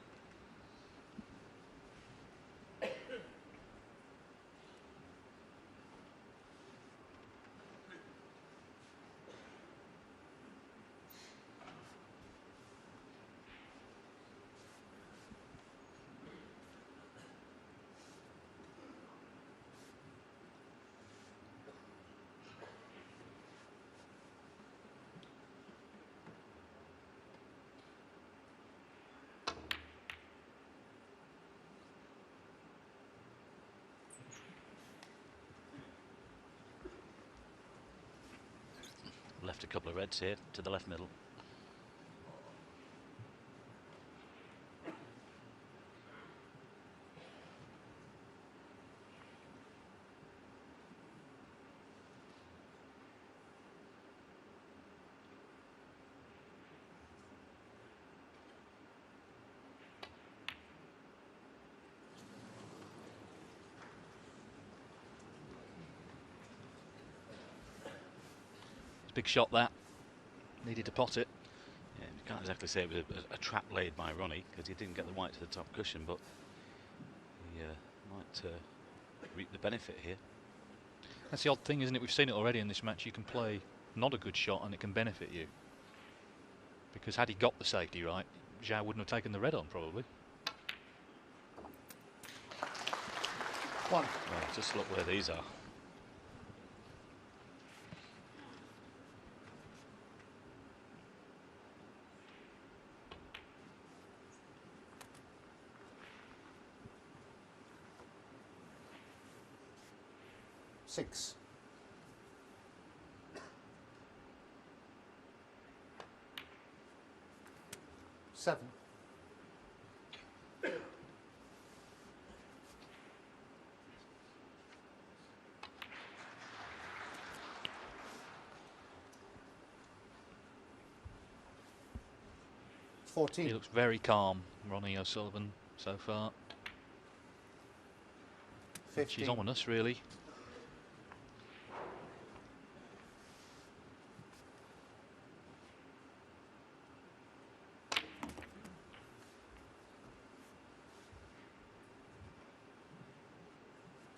B: couple of reds here to the left middle.
A: Big shot that. Needed to pot it.
B: Yeah, you can't exactly say it was a trap laid by Ronnie, because he didn't get the white to the top cushion, but he might reap the benefit here.
A: That's the odd thing, isn't it? We've seen it already in this match. You can play not a good shot and it can benefit you. Because had he got the safety right, Xiao wouldn't have taken the red on, probably.
C: 1.
B: Well, just look where these are.
C: Six. 7. 14.
A: He looks very calm, Ronnie O'Sullivan, so far.
C: 15.
A: She's ominous, really.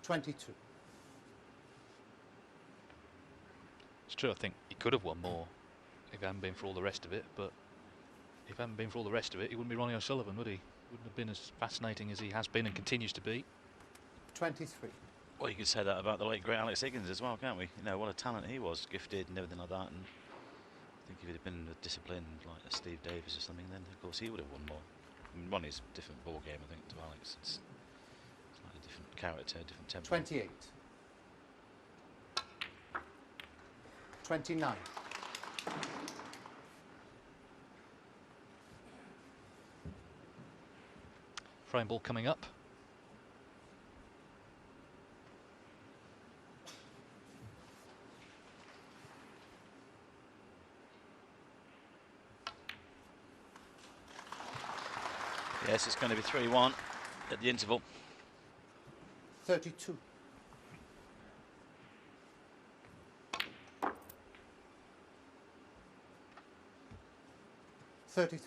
C: $22.
A: It's true, I think he could have won more if it hadn't been for all the rest of it, but if it hadn't been for all the rest of it, he wouldn't be Ronnie O'Sullivan, would he? Wouldn't have been as fascinating as he has been and continues to be.
C: 23.
B: Well, you could say that about the late great Alex Higgins as well, can't we? You know, what a talent he was, gifted and everything like that. And I think if he'd have been disciplined like a Steve Davis or something, then of course he would have won more. I mean, Ronnie's a different ball game, I think, to Alex. It's like a different character, different tempo.
C: 28. 29.
A: Frame ball coming up.
B: Yes, it's going to be 3-1 at the interval.
C: 32. 33.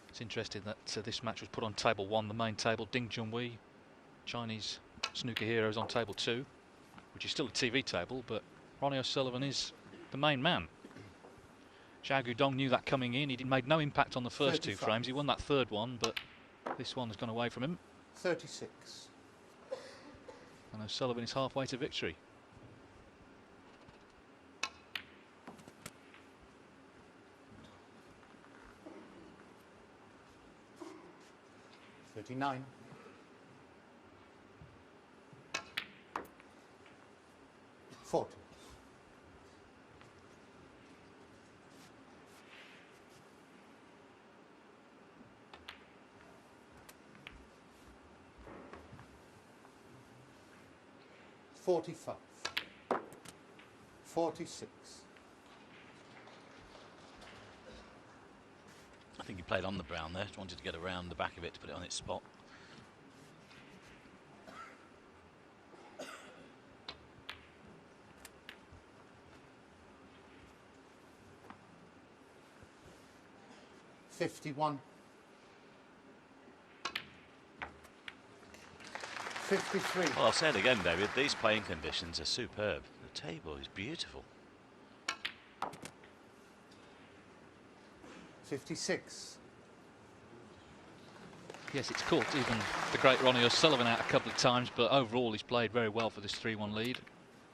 A: It's interesting that this match was put on table 1, the main table. Ding Junhui, Chinese snooker heroes, on table 2, which is still a TV table, but Ronnie O'Sullivan is the main man. Xiao Guodong knew that coming in. He made no impact on the first 2 frames. He won that third one, but this one has gone away from him.
C: 36.
A: And O'Sullivan is halfway to victory.
C: $39. 40. 45. 46.
B: I think he played on the brown there, just wanted to get around the back of it to put it on its spot.
C: $51. 53.
B: Well, I'll say it again, David, these playing conditions are superb. The table is beautiful.
C: 56.
A: Yes, it's caught even the great Ronnie O'Sullivan out a couple of times, but overall he's played very well for this 3-1 lead.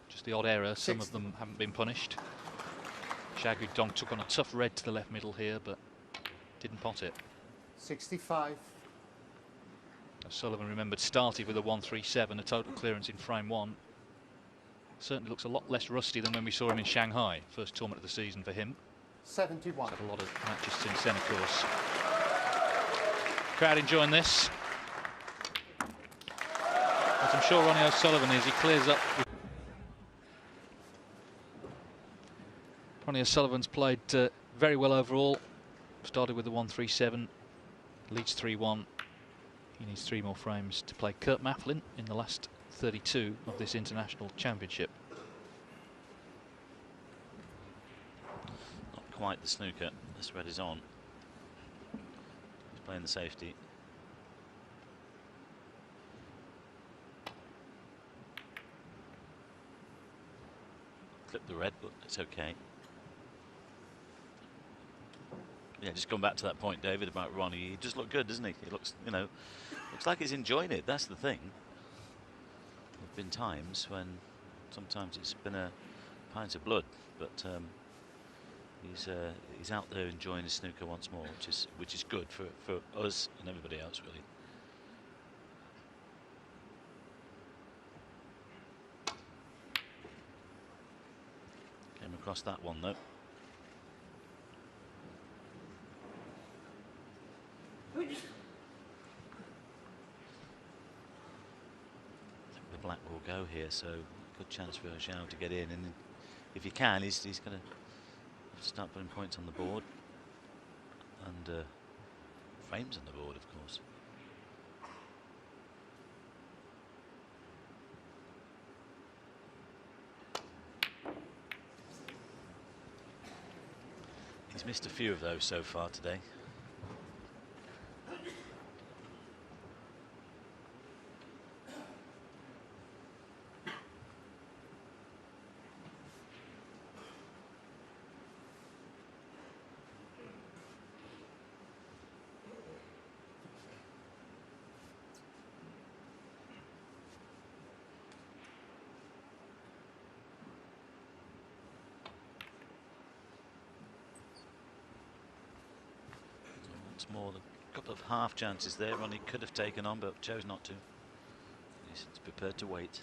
A: Just the odd error, some of them haven't been punished. Xiao Guodong took on a tough red to the left middle here, but didn't pot it.
C: 65.
A: Sullivan, remembered, started with a 137, a total clearance in frame 1. Certainly looks a lot less rusty than when we saw him in Shanghai, first tournament of the season for him.
C: 71.
A: He's had a lot of matches since then, of course. Crowd enjoying this. As I'm sure Ronnie O'Sullivan is, he clears up. Ronnie O'Sullivan's played very well overall. Started with the 137, leads 3-1. He needs 3 more frames to play Kurt Mafflin in the last 32 of this international championship.
B: Not quite the snooker. This red is on. He's playing the safety. Clip the red, but it's okay. Yeah, just going back to that point, David, about Ronnie. He does look good, doesn't he? He looks, you know, looks like he's enjoying it. That's the thing. There've been times when sometimes it's been a pint of blood, but he's out there enjoying his snooker once more, which is good for us and everybody else, really. Came across that one though. The black will go here, so good chance for Xiao to get in, and if he can, he's going to start putting points on the board and frames on the board, of course. He's missed a few of those so far today. More than a couple of half chances there. Ronnie could have taken on, but chose not to. He's prepared to wait.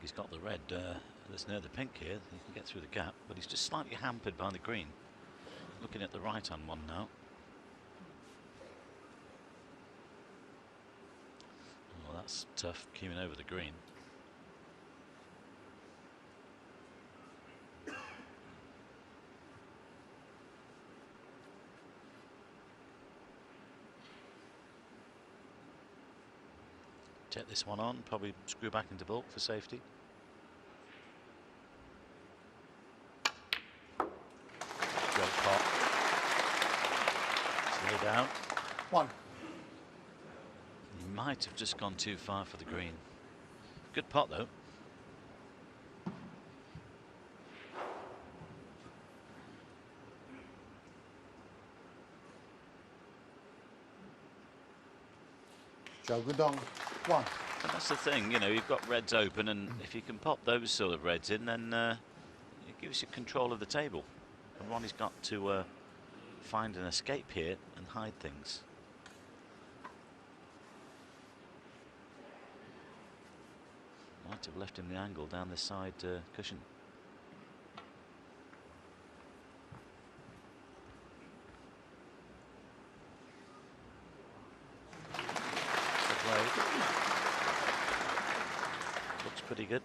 B: He's got the red that's near the pink here. He can get through the gap, but he's just slightly hampered by the green. Looking at the right-hand one now. Oh, that's tough, keeping over the green. Take this one on, probably screw back into bulk for safety. Great pot. Slow down.
C: 1.
B: He might have just gone too far for the green. Good pot though.
C: Guodong, 1.
B: And that's the thing, you know, you've got reds open, and if you can pop those sort of reds in, then it gives you control of the table. And Ronnie's got to find an escape here and hide things. Might have left him the angle down this side cushion. Looks pretty good.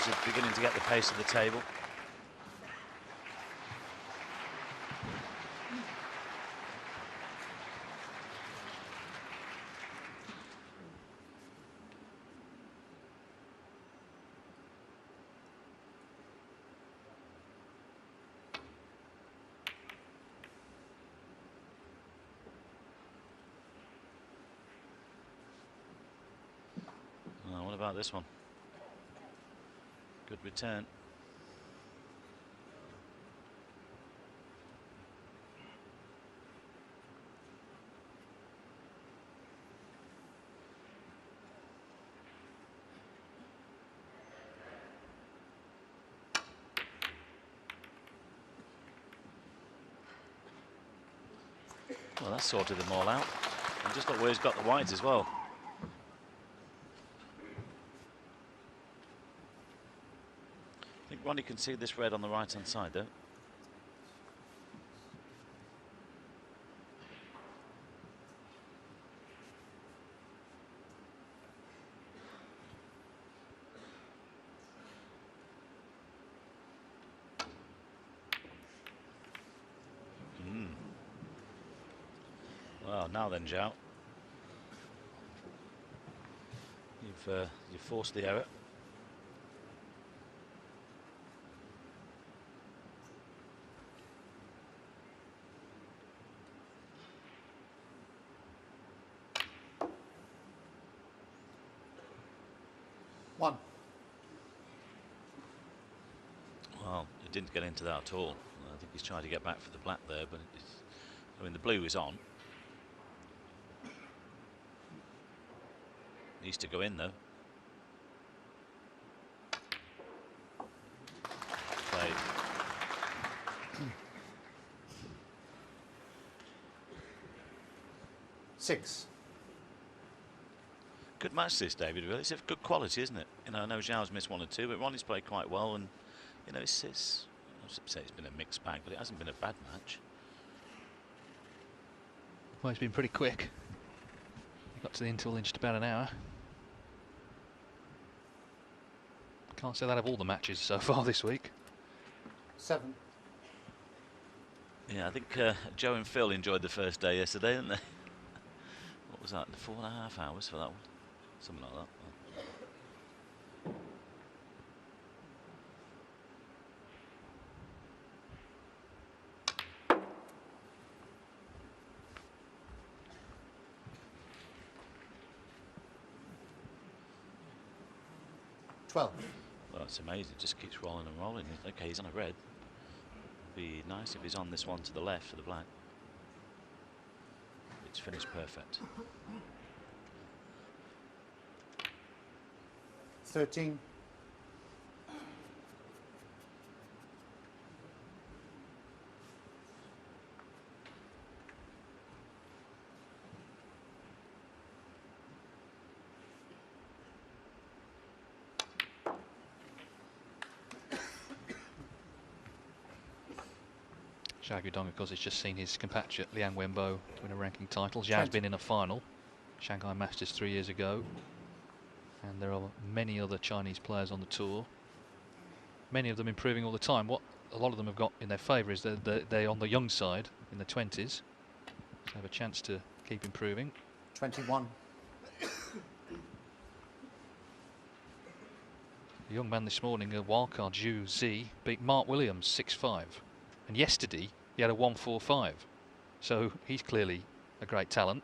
B: Chinese are beginning to get the pace of the table. What about this one? Good return. Well, that sorted them all out. And just look where he's got the wides as well. I think Ronnie can see this red on the right-hand side, though. Well, now then, Xiao. You've forced the error.
C: One.
B: Well, it didn't get into that at all. I think he's trying to get back for the black there, but I mean, the blue is on. Needs to go in though. Played.
C: Six.
B: Good match this, David, really. It's of good quality, isn't it? You know, I know Xiao's missed one or two, but Ronnie's played quite well, and you know, it's I would say it's been a mixed bag, but it hasn't been a bad match.
A: Well, it's been pretty quick. Got to the interval in just about an hour. Can't say that of all the matches so far this week.
C: Seven.
B: Yeah, I think Joe and Phil enjoyed the first day yesterday, didn't they? What was that? 4.5 hours for that one? Something like that.
C: 12.
B: Well, it's amazing. It just keeps rolling and rolling. Okay, he's on a red. Be nice if he's on this one to the left for the black. It's finished perfect.
C: 13.
A: Xiao Guodong, of course, has just seen his compatriot Liang Wenbo win a ranking title. Xiao's been in a final, Shanghai Masters 3 years ago. And there are many other Chinese players on the tour. Many of them improving all the time. What a lot of them have got in their favour is they're on the young side, in the 20s. So have a chance to keep improving.
C: 21.
A: The young man this morning, a wildcard Zhu Zi, beat Mark Williams 6-5. And yesterday he had a 1-4-5. So he's clearly a great talent.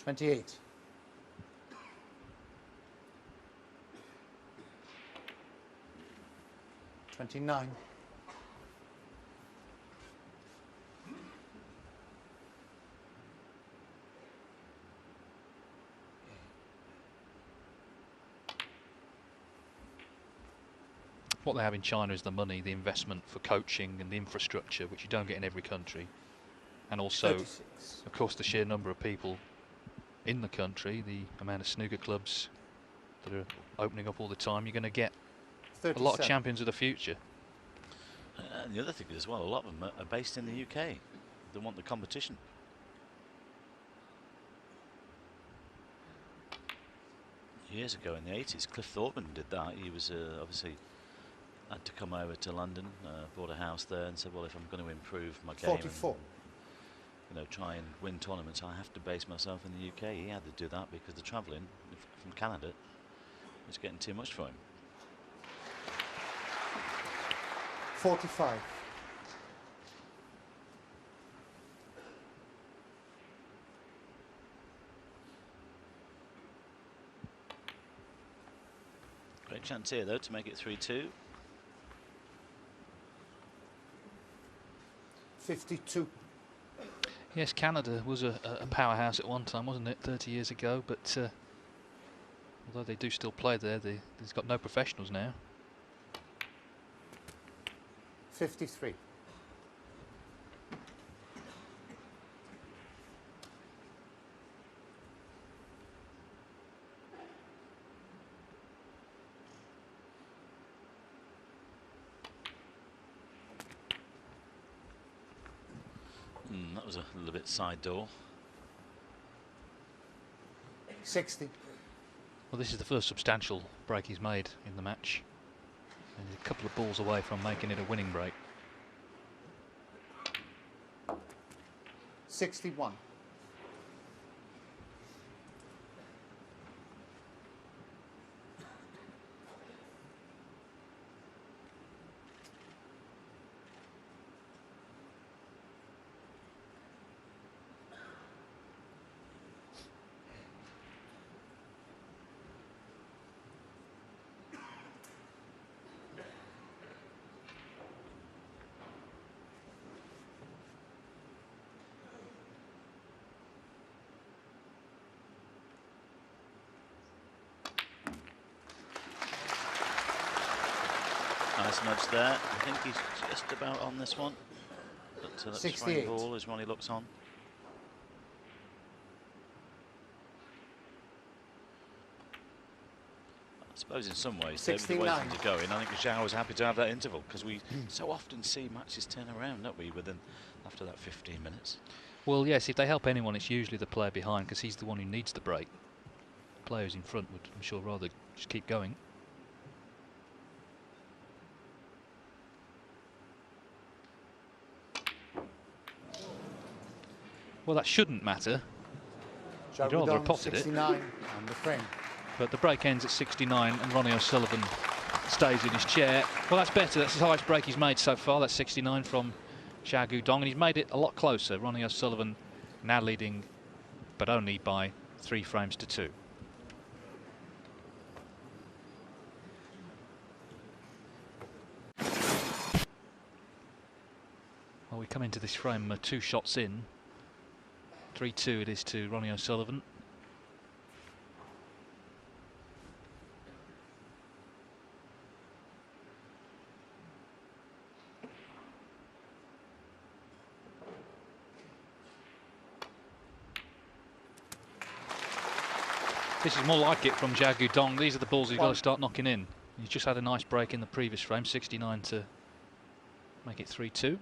C: $28. 29.
A: What they have in China is the money, the investment for coaching and the infrastructure, which you don't get in every country. And also,
C: 36.
A: of course, the sheer number of people in the country, the amount of snooker clubs that are opening up all the time. You're going to get
C: 37.
A: a lot of champions of the future.
B: And the other thing as well, a lot of them are based in the UK. They want the competition. Years ago in the 80s, Cliff Thorburn did that. He was obviously had to come over to London, bought a house there, and said, well, if I'm going to improve my game
C: 44.
B: and, you know, try and win tournaments, I have to base myself in the UK. He had to do that because the travelling from Canada was getting too much for him.
C: 45.
B: Great chance here, though, to make it 3-2.
C: 52.
A: Yes, Canada was a powerhouse at one time, wasn't it, 30 years ago, but although they do still play there, they've got no professionals now.
C: 53.
B: That was a little bit side door.
C: 60.
A: Well, this is the first substantial break he's made in the match. And he's a couple of balls away from making it a winning break.
C: 61.
B: Nice nudge there. I think he's just about on this one. But let's try
C: 68.
B: and ball as Ronnie looks on. I suppose in some ways, with the way
C: 69.
B: things are going, I think Xiao was happy to have that interval, because we so often see matches turn around, don't we, within after that 15 minutes.
A: Well, yes, if they help anyone, it's usually the player behind, because he's the one who needs the break. Players in front would, I'm sure, rather just keep going. Well, that shouldn't matter. You'd rather have potted it.
C: 69 on the frame.
A: But the break ends at 69 and Ronnie O'Sullivan stays in his chair. Well, that's better. That's the highest break he's made so far. That's 69 from Xiao Guodong, and he's made it a lot closer. Ronnie O'Sullivan now leading, but only by 3 frames to 2. Well, we come into this frame 2 shots in. 3-2 it is to Ronnie O'Sullivan. This is more like it from Xiao Guodong. These are the balls he's got to start knocking in. He's just had a nice break in the previous frame, 69 to make it 3-2.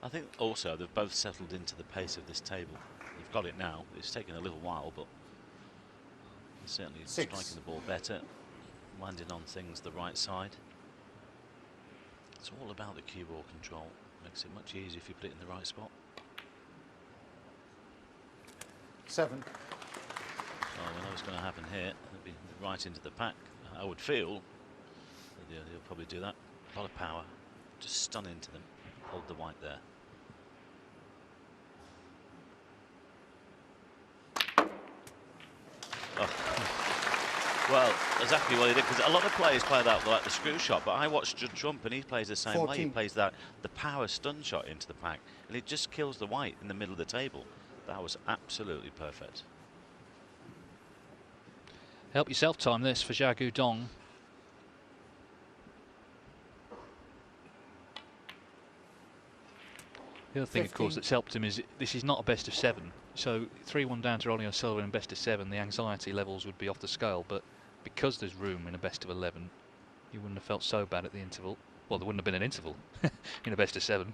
B: I think also they've both settled into the pace of this table. They've got it now. It's taken a little while, but certainly striking the ball better, landing on things the right side. It's all about the cue ball control. Makes it much easier if you put it in the right spot.
C: 7.
B: So we know what's going to happen here. It'll be right into the pack. I would feel that they'll probably do that. A lot of power. Just stun into them. Hold the white there. Oh. Well, exactly what he did, because a lot of players play that like the screw shot, but I watched Judd Trump and he plays the same
C: 14.
B: way. He plays that the power stun shot into the pack, and it just kills the white in the middle of the table. That was absolutely perfect.
A: Help yourself time this for Xiao Guodong. The other thing,
C: 15.
A: of course, that's helped him is this is not a best of 7. So 3-1 down to Ronnie O'Sullivan and best of 7, the anxiety levels would be off the scale. But because there's room in a best of 11, you wouldn't have felt so bad at the interval. Well, there wouldn't have been an interval in a best of 7.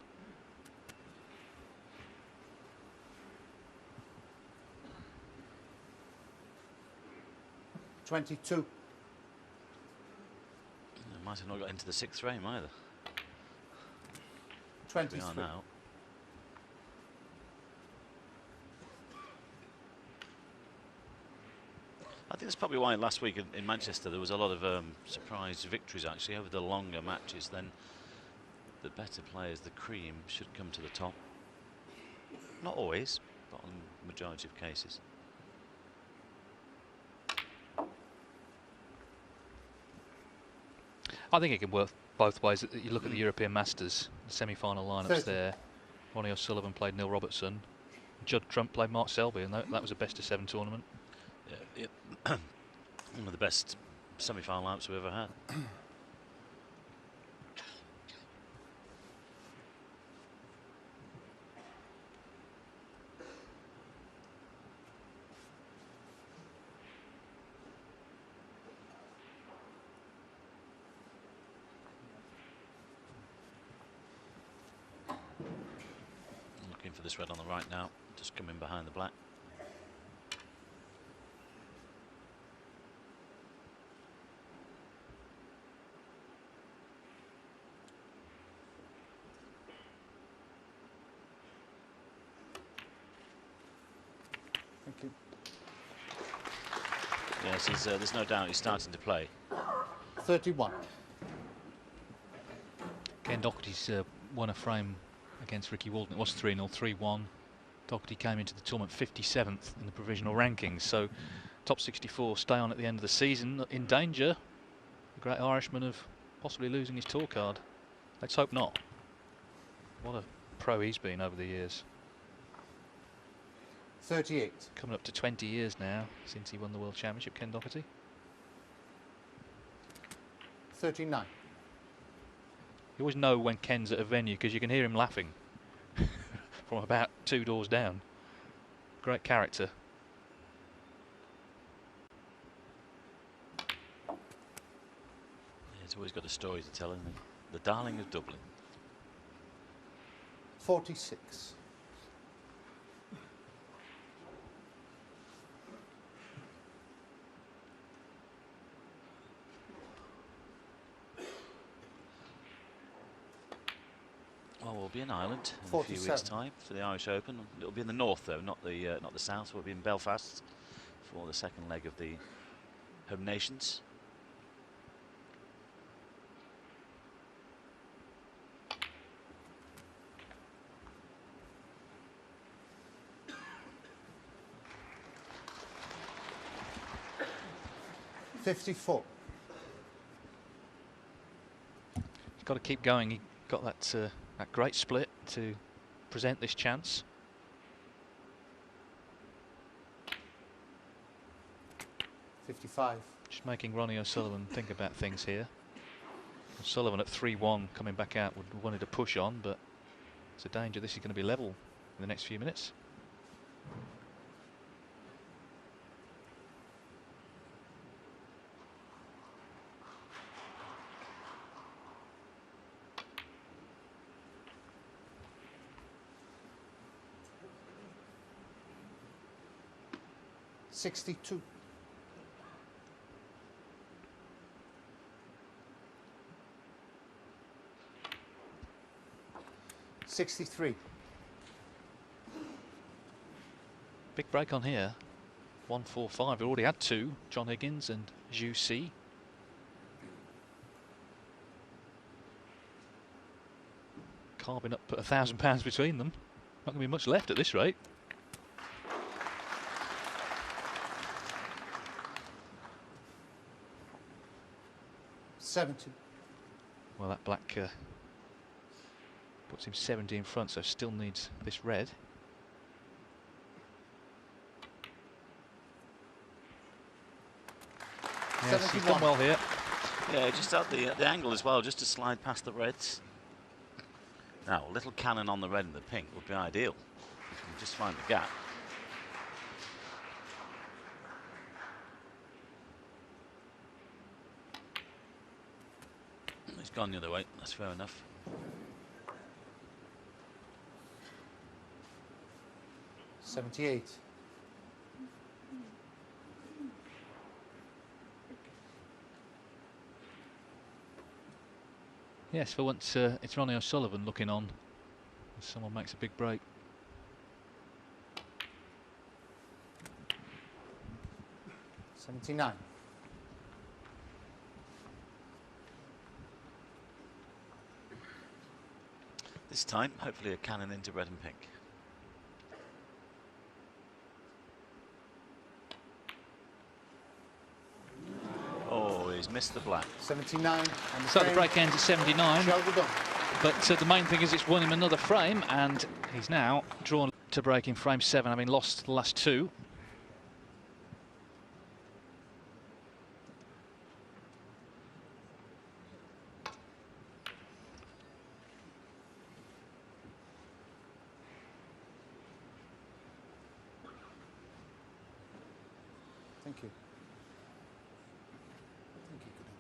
C: $22.
B: Might have not got into the 6th frame either.
C: 23.
B: We are now. I think that's probably why last week in Manchester there was a lot of surprise victories actually over the longer matches. Then the better players, the cream, should come to the top. Not always, but in the majority of cases.
A: I think it can work both ways. You look at the European Masters, the semi-final lineups
C: 30.
A: there. Ronnie Sullivan played Neil Robertson. Judd Trump played Mark Selby, and that was a best of 7 tournament.
B: Yeah, one of the best semi-final lineups we've ever had. Looking for this red on the right now, just coming behind the black.
C: Thank you.
B: Yes, there's no doubt he's starting to play.
C: 31.
A: Ken Doherty's won a frame against Ricky Walton. It was 3-0, 3-1. Doherty came into the tournament 57th in the provisional rankings, so top 64 stay on at the end of the season. In danger, the great Irishman, of possibly losing his tour card. Let's hope not. What a pro he's been over the years.
C: 38.
A: Coming up to 20 years now since he won the World Championship, Ken Doherty.
C: 39.
A: You always know when Ken's at a venue because you can hear him laughing from about 2 doors down. Great character.
B: He's always got a story to tell, isn't he? The darling of Dublin.
C: 46.
B: Well, we'll be in Ireland in a
C: 47.
B: few weeks' time for the Irish Open. It'll be in the north, though, not the south. We'll be in Belfast for the second leg of the Home Nations.
C: $54.
A: He's got to keep going. He got that great split to present this chance.
C: $55.
A: Just making Ronnie O'Sullivan think about things here. O'Sullivan at 3-1 coming back out wanted to push on, but it's a danger. This is going to be level in the next few minutes.
C: $62. $63.
A: Big break on here. 1-4-5. We already had 2. John Higgins and Xiao. Carving up, put £1,000 between them. Not going to be much left at this rate.
C: $70.
A: Well, that black puts him 70 in front, so still needs this red. Yes, he's done well here.
B: Yeah, just at the angle as well, just to slide past the reds. Now, a little cannon on the red and the pink would be ideal. If you can just find the gap. gone the other way. That's fair enough.
C: $78.
A: Yes, for once it's Ronnie Sullivan looking on. Someone makes a big break.
C: $79.
B: This time, hopefully a cannon into red and pink. Oh, he's missed the black.
C: 79. And
A: So the break ends at 79.
C: Xiao Guodong.
A: But the main thing is it's won him another frame, and he's now drawn to break in frame 7, having lost the last 2.
C: Thank you. Thank you, Guodong.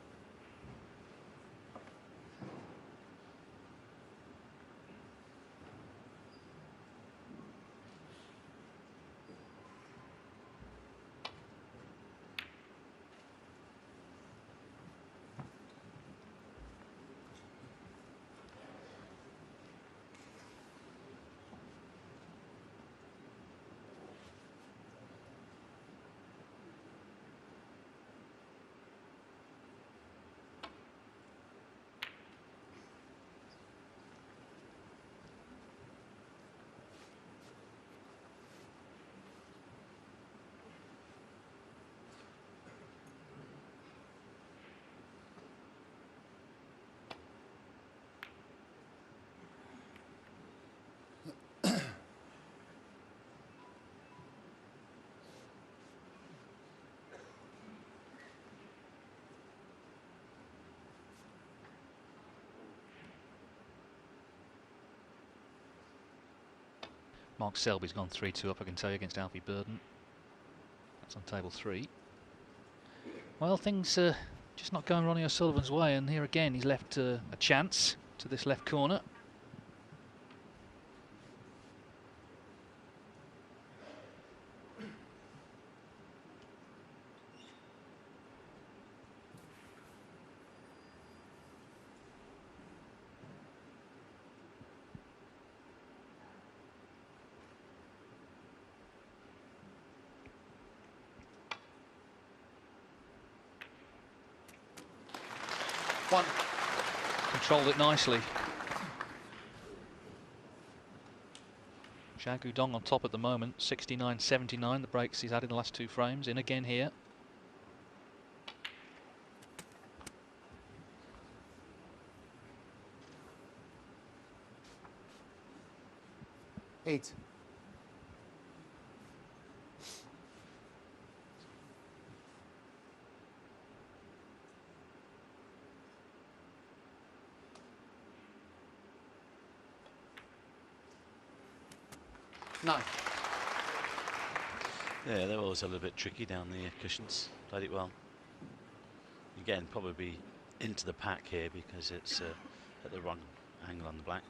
A: Mark Selby's gone 3-2 up, I can tell you, against Alfie Burden. That's on table 3. Well, things just not going Ronnie O'Sullivan's way, and here again he's left a chance to this left corner.
C: One.
A: Controlled it nicely. Xiao Guodong on top at the moment, 69-79, the breaks he's had in the last 2 frames. In again here.
C: Eight. Nine.
B: Yeah, they're always a little bit tricky down the cushions. Played it well. Again, probably into the pack here because it's at the wrong angle on the black.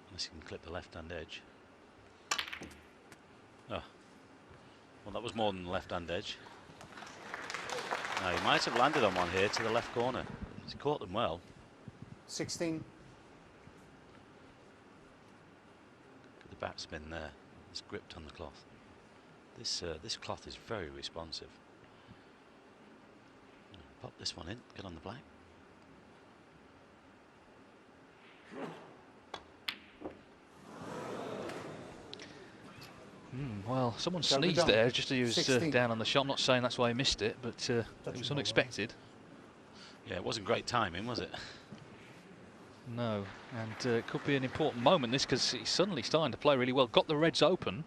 B: Unless you can clip the left-hand edge. Oh, well, that was more than the left-hand edge. Now, he might have landed on one here to the left corner. He's caught them well.
C: 16.
B: The backspin there. It's gripped on the cloth. This cloth is very responsive. Pop this one in. Get on the black.
A: Well, someone
C: Shall we
A: sneezed
C: done?
A: there just as he was
C: 16.
A: down on the shot. I'm not saying that's why he missed it, but it was unexpected.
B: Yeah, it wasn't great timing, was it?
A: No, and it could be an important moment, this, because he's suddenly starting to play really well. Got the reds open,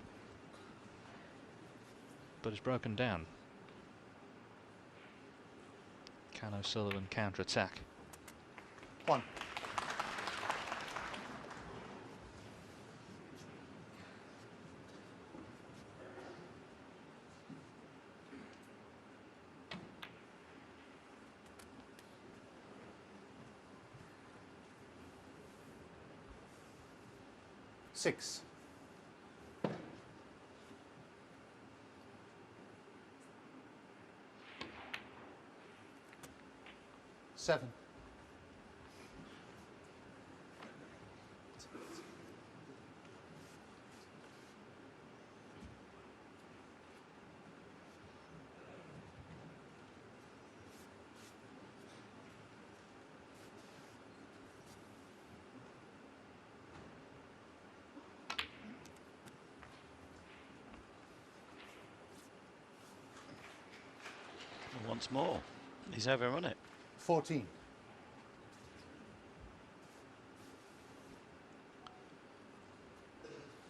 A: but has broken down. Can O'Sullivan counter-attack?
C: One. 6. 7.
B: once more. He's overrun it.
C: 14.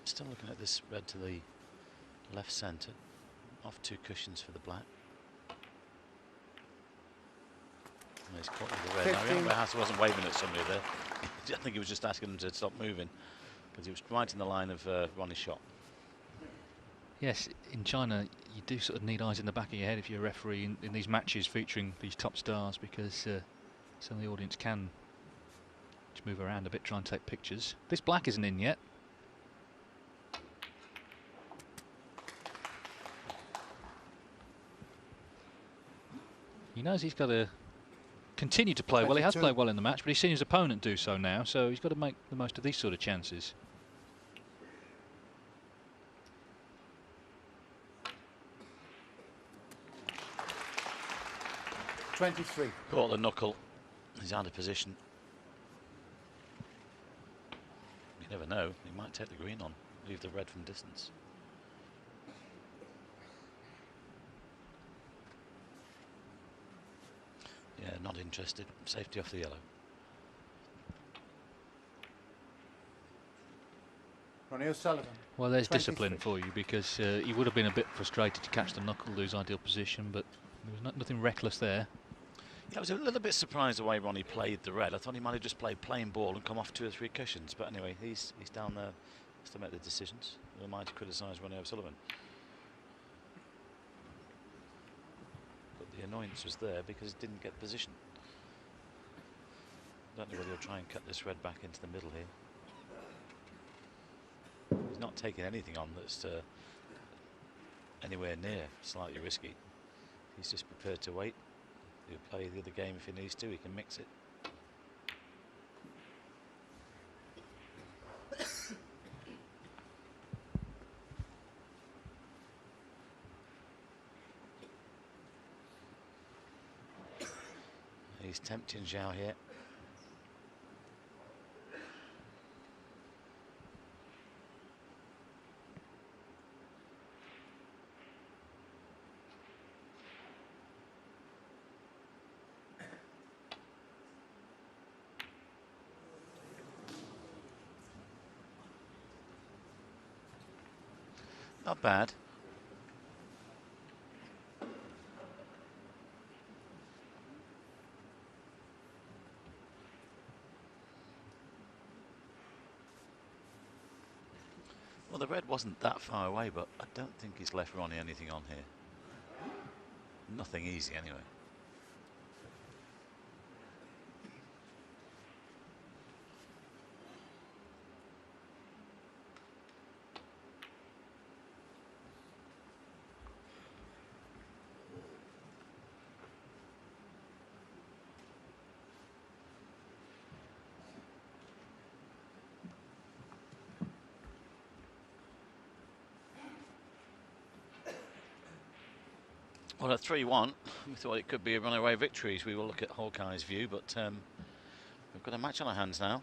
B: Still looking at this red to the left centre. Off 2 cushions for the black. And he's caught with the red. Now, remember, Haas wasn't waving at somebody there. I think he was just asking him to stop moving because he was right in the line of Ronnie's shot. Yes,
A: in China, you do sort of need eyes in the back of your head if you're a referee in these matches featuring these top stars, because some of the audience can just move around a bit, try and take pictures. This black isn't in yet. He knows he's got to continue to play well. He has played well in the match, but he's seen his opponent do so now, so he's got to make the most of these sort of chances.
C: 23.
B: Caught the knuckle. He's out of position. You never know. He might take the green on, leave the red from distance. Yeah, not interested. Safety off the yellow.
C: Ronnie Sullivan.
A: Well, there's discipline for you, because he would have been a bit frustrated to catch the knuckle, lose ideal position, but there was nothing reckless there.
B: Yeah, I was a little bit surprised the way Ronnie played the red. I thought he might have just played plain ball and come off 2 or 3 cushions. But anyway, he's down there to make the decisions. Who am I to criticise Ronnie O'Sullivan? But the annoyance was there because he didn't get position. Don't know whether he'll try and cut this red back into the middle here. He's not taking anything on that's anywhere near slightly risky. He's just prepared to wait. He'll play the other game if he needs to. He can mix it. He's tempting Xiao here. Not bad. Well, the red wasn't that far away, but I don't think he's left Ronnie anything on here. Nothing easy anyway. Well, at 3-1, we thought it could be a runaway victory as we will look at Hawkeye's view, but we've got a match on our hands now.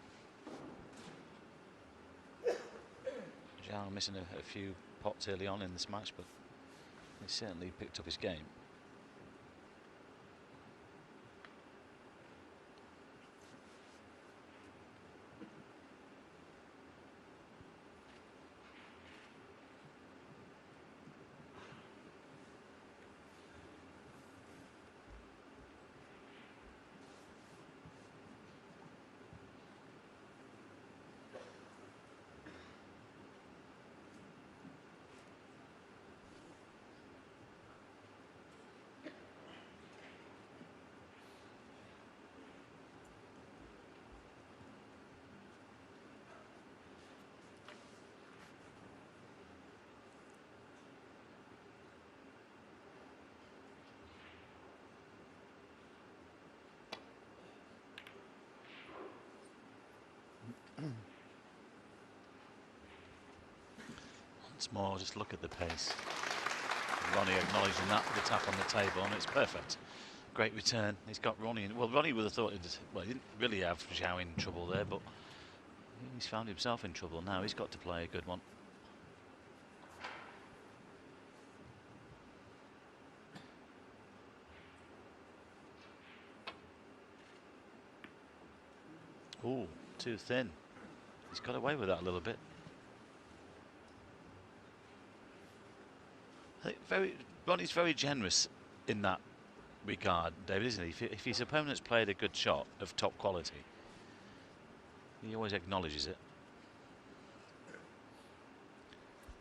B: Xiao missing a few pots early on in this match, but he certainly picked up his game. Once more, just look at the pace. Ronnie acknowledging that with a tap on the table, and it's perfect. Great return. He's got Ronnie in. Well, Ronnie would have thought well, he didn't really have Xiao in trouble there, but he's found himself in trouble now. He's got to play a good one. Ooh, too thin. He's got away with that a little bit. I think Ronnie's very generous in that regard, David, isn't he? If his opponent's played a good shot of top quality, he always acknowledges it.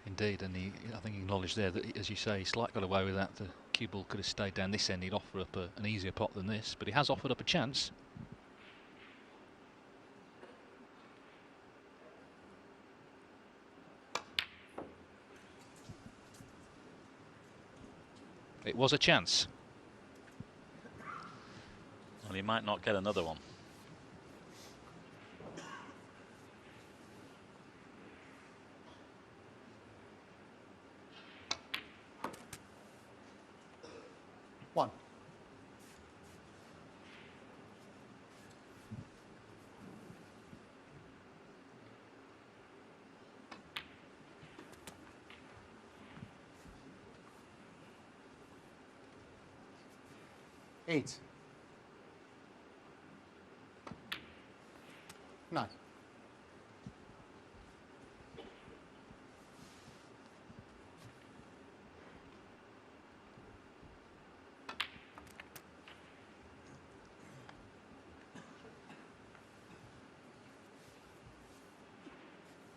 A: Indeed, and I think he acknowledged there that, as you say, he slightly got away with that. The cue ball could have stayed down this end. He'd offer up an easier pot than this, but he has offered up a chance. It was a chance.
B: Well, he might not get another one.
C: One. Eight. Nine.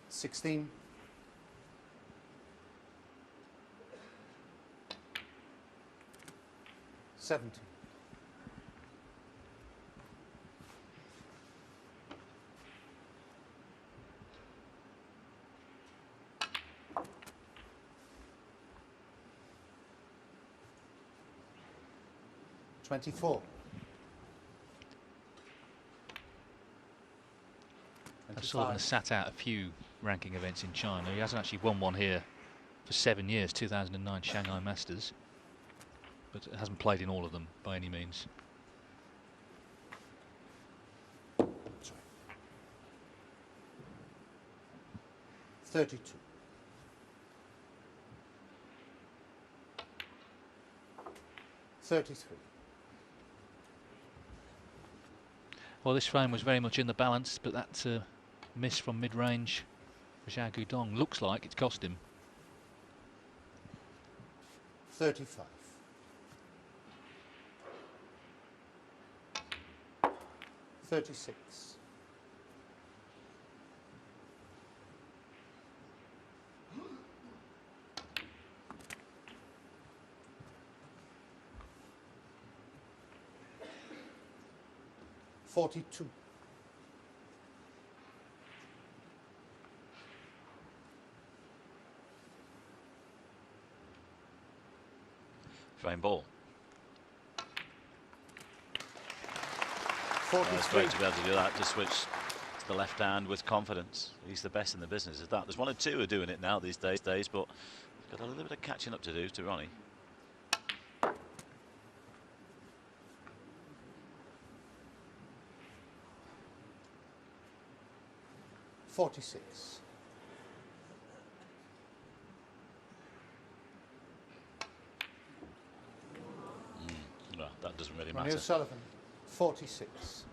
C: 16. 17. 24.
A: Sullivan has sat out a few ranking events in China. He hasn't actually won one here for 7 years, 2009 Shanghai Masters, but hasn't played in all of them by any means.
C: 32. 33.
A: Well, this frame was very much in the balance, but that miss from mid-range for Xiao Guodong looks like it's cost him.
C: 35. 36. 42.
B: 'Frame ball.
C: 43.
B: It's great to be able to do that, to switch to the left hand with confidence. He's the best in the business at that. There's one or two who are doing it now these days, but he's got a little bit of catching up to do to Ronnie.
C: 46.
B: Well, that doesn't really
C: Ronnie
B: matter.
C: Sullivan, 46.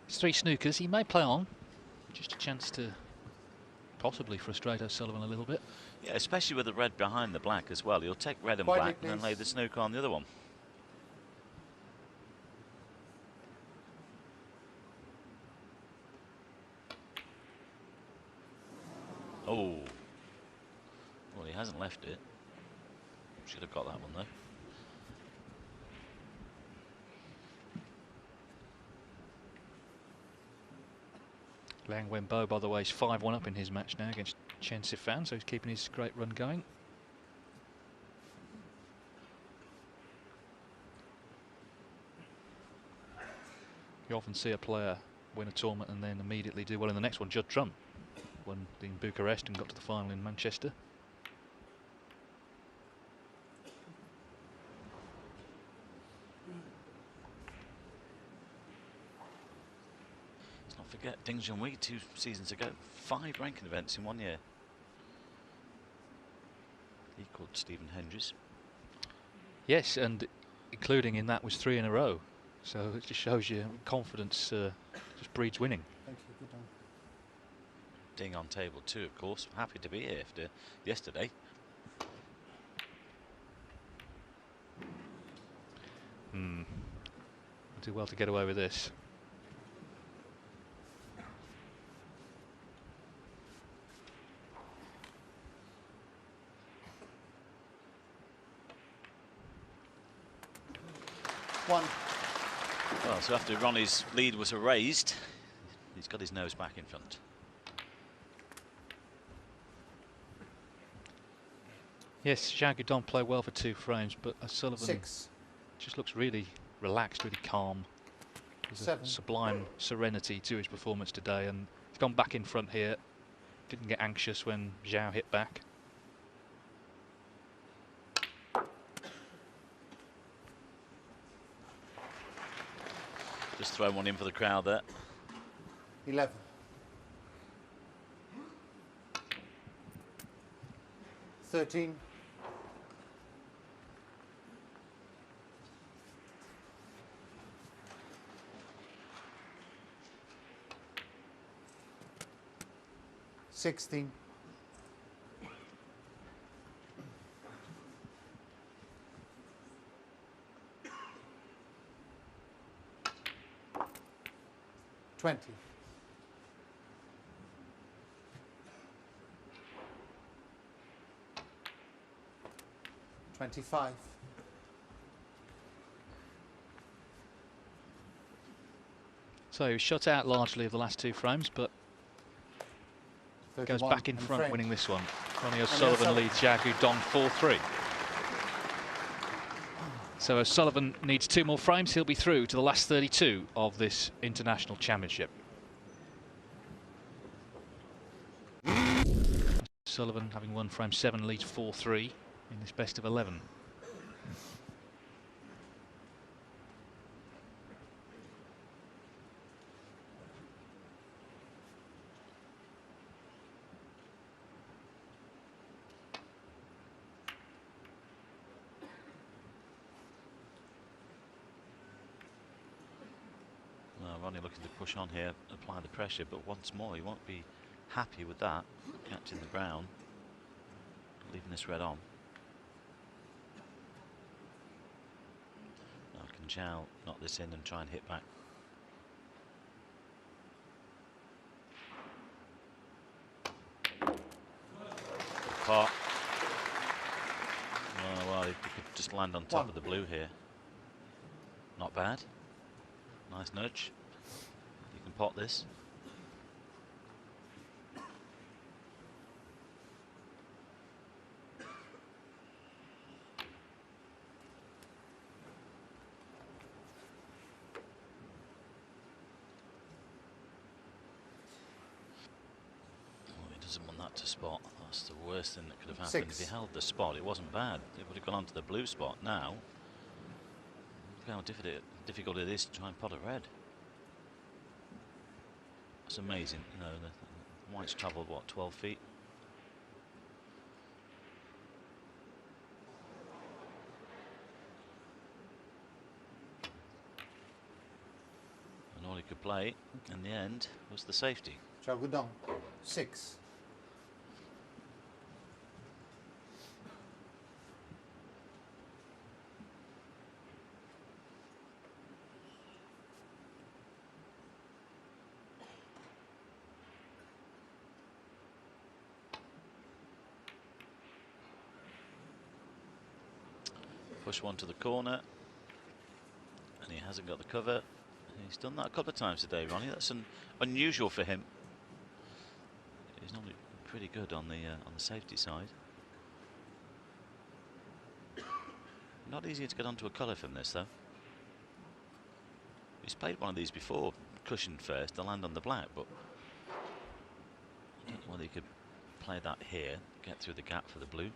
A: It's 3 snookers. He may play on. Just a chance to possibly frustrate O'Sullivan a little bit.
B: Yeah, especially with the red behind the black as well. He'll take red and
C: Quietly,
B: black and then
C: please.
B: lay the snooker on the other one. Oh. Well, he hasn't left it. Should have got that one though.
A: Liang Wenbo, by the way, is 5-1 up in his match now against Chen Sifan, so he's keeping his great run going. You often see a player win a tournament and then immediately do well in the next one. Judd Trump won in Bucharest and got to the final in Manchester.
B: Let's not forget Ding Junhui 2 seasons ago, 5 ranking events in 1 year. He called Stephen Hendry's.
A: Yes, and including in that was 3 in a row. So it just shows you confidence just breeds winning.
C: Thank you, good done.
B: Ding on table 2, of course. Happy to be here after yesterday.
A: Do well to get away with this.
C: One.
B: Well, so after Ronnie's lead was erased, he's got his nose back in front.
A: Yes, Xiao Guodong played well for 2 frames, but Sullivan
C: 6.
A: just looks really relaxed, really calm. There's a
C: 7.
A: sublime serenity to his performance today, and he's gone back in front here. Didn't get anxious when Xiao hit back.
B: Just throw one in for the crowd there.
C: 11. 13. 16. 20. 25.
A: So he was shut out largely of the last 2 frames, but goes
C: 31
A: back in
C: and
A: front,
C: frame.
A: winning this one. Ronnie
C: O'Sullivan.
A: O'Sullivan leads Xiao Guodong 4-3. So O'Sullivan needs 2 more frames. He'll be through to the last 32 of this international championship. Sullivan, having won frame 7, leads 4-3 in this best of 11.
B: Ronnie looking to push on here, apply the pressure, but once more he won't be happy with that. Catching the brown, leaving this red on. Now can Xiao knock this in and try and hit back. Good pot. Oh, well, he could just land on top of the blue here. Not bad. Nice nudge. You can pot this. He doesn't want that to spot. That's the worst thing that could have happened.
C: 6.
B: If he held the spot, it wasn't bad. It would have gone onto the blue spot. Now, look how difficult it is to try and pot a red. That's amazing. You know, the white's travelled, what, 12 feet? And all he could play in the end was the safety.
C: Xiao Guodong 6.
B: Push one to the corner, and he hasn't got the cover. He's done that a couple of times today, Ronnie. That's unusual for him. He's normally pretty good on the safety side. Not easy to get onto a colour from this, though. He's played one of these before, cushion first, they'll land on the black, but I don't know whether he could play that here, get through the gap for the blue.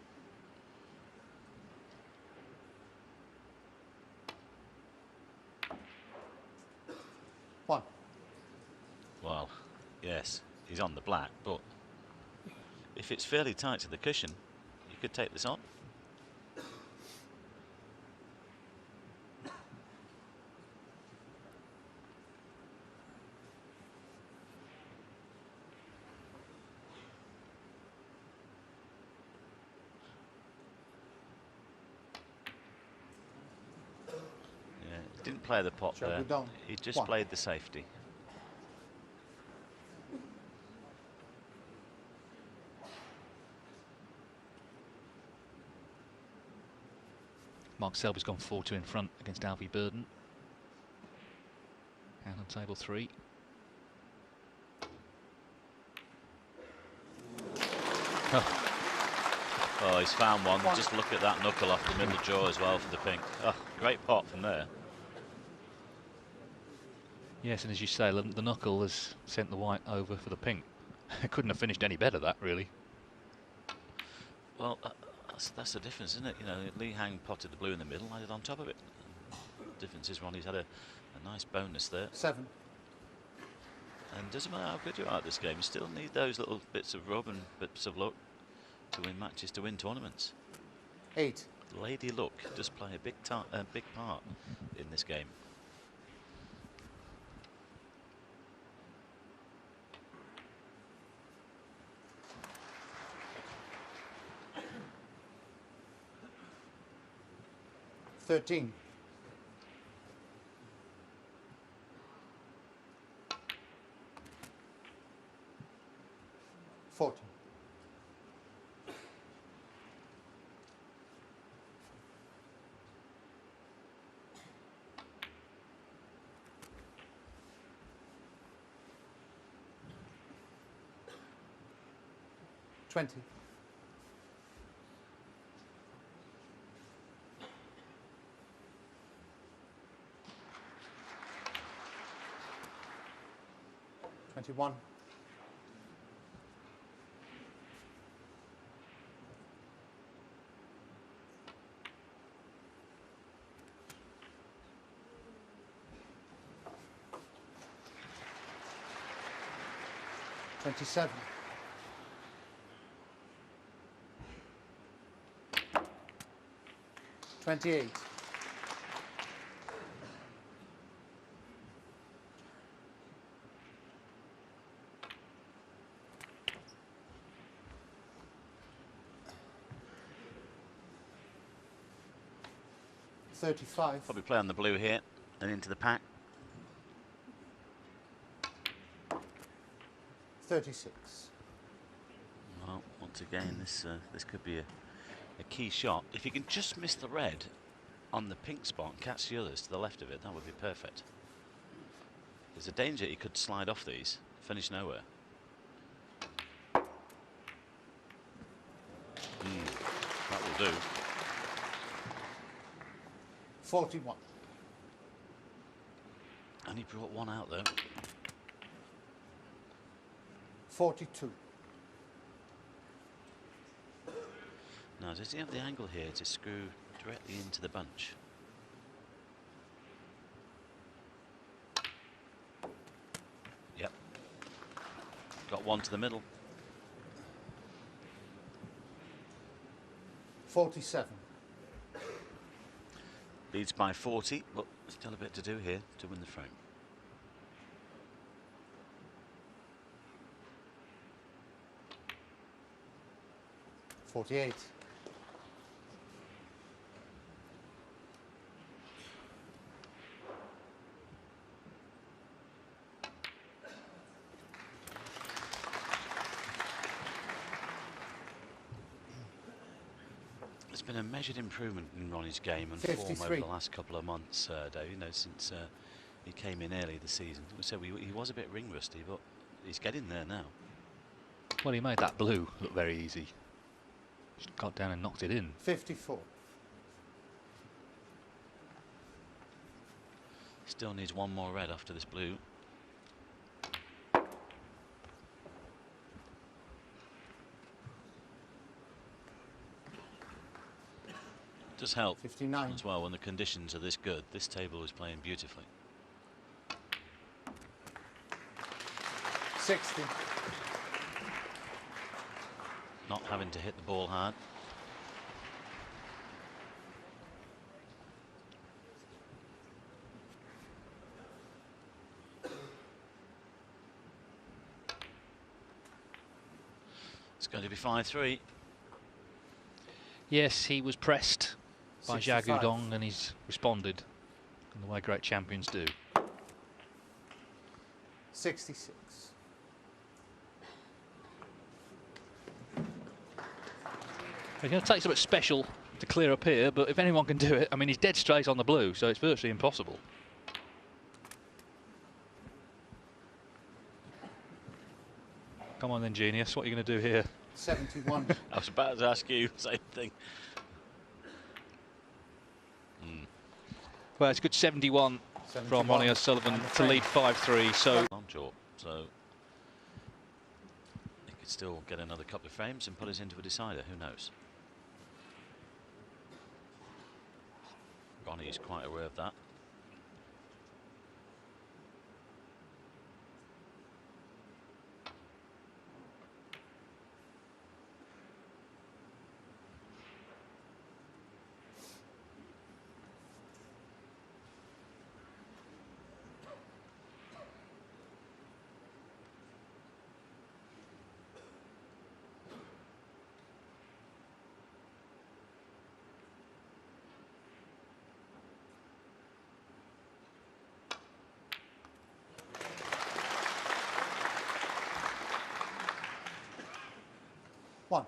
C: One.
B: Well, yes, he's on the black, but if it's fairly tight to the cushion, you could take this on. Didn't play the pot there. He just played the safety.
A: Mark Selby's gone 4-2 in front against Alfie Burden. Hand on table 3.
B: Oh, he's found one. Just look at that knuckle off the middle jaw as well for the pink. Oh, great pot from there.
A: Yes, and as you say, the knuckle has sent the white over for the pink. Couldn't have finished any better, that, really.
B: Well, that's the difference, isn't it? You know, Lee Hang potted the blue in the middle, landed on top of it. The difference is Ronnie's had a nice bonus there.
C: 7.
B: And doesn't matter how good you are at this game, you still need those little bits of rub and bits of luck to win matches, to win tournaments.
C: 8.
B: Lady luck does play a big part in this game.
C: $13. 14. 20. 21. 27. 28. 35.
B: Probably play on the blue here and into the pack.
C: 36.
B: Well, once again, this could be a key shot. If you can just miss the red on the pink spot and catch the others to the left of it, that would be perfect. There's a danger he could slide off these, finish nowhere. That will do.
C: 41.
B: And he brought one out though.
C: 42.
B: Now, does he have the angle here to screw directly into the bunch? Yep. Got one to the middle.
C: 47.
B: Leads by 40, but still a bit to do here to win the frame.
C: $48.
B: There's been a measured improvement in Ronnie's game and
C: 53.
B: form over the last couple of months, Dave, you know, since he came in early this season. So he was a bit ring rusty, but he's getting there now.
A: Well, he made that blue look very easy. Just got down and knocked it in.
C: 54.
B: Still needs one more red after this blue. does help
C: 59.
B: as well when the conditions are this good. This table is playing beautifully.
C: 60.
B: Not having to hit the ball hard. It's going to be 5-3.
A: Yes, he was pressed by Xiao
C: 65.
A: Guodong and he's responded in the way great champions do.
C: 66.
A: It's going to take something special to clear up here, but if anyone can do it, I mean, he's dead straight on the blue, so it's virtually impossible. Come on then, genius. What are you going to do here?
C: 71.
B: I was about to ask you the same thing.
A: Well, it's good 71 from Ronnie Sullivan to lead 5-3. So
B: On chalk, so he could still get another couple of frames and put us into a decider. Who knows? Ronnie is quite aware of that.
C: One.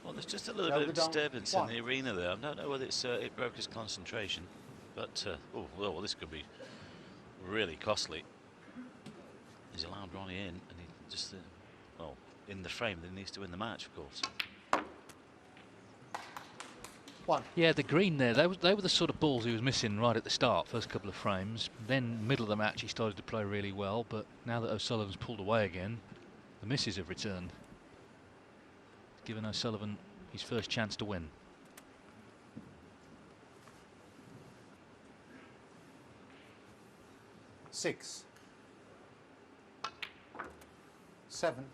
B: Well, there's just a little bit of disturbance in the arena there. I don't know whether it's it broke his concentration, but oh well, this could be really costly. He's allowed Ronnie in, and he just well, in the frame. Then he needs to win the match, of course.
C: One.
A: yeah, the green there, they were the sort of balls he was missing right at the start, first couple of frames. Then middle of the match he started to play really well, but now that O'Sullivan's pulled away again, the misses have returned, giving O'Sullivan his first chance to win.
C: Six. 7.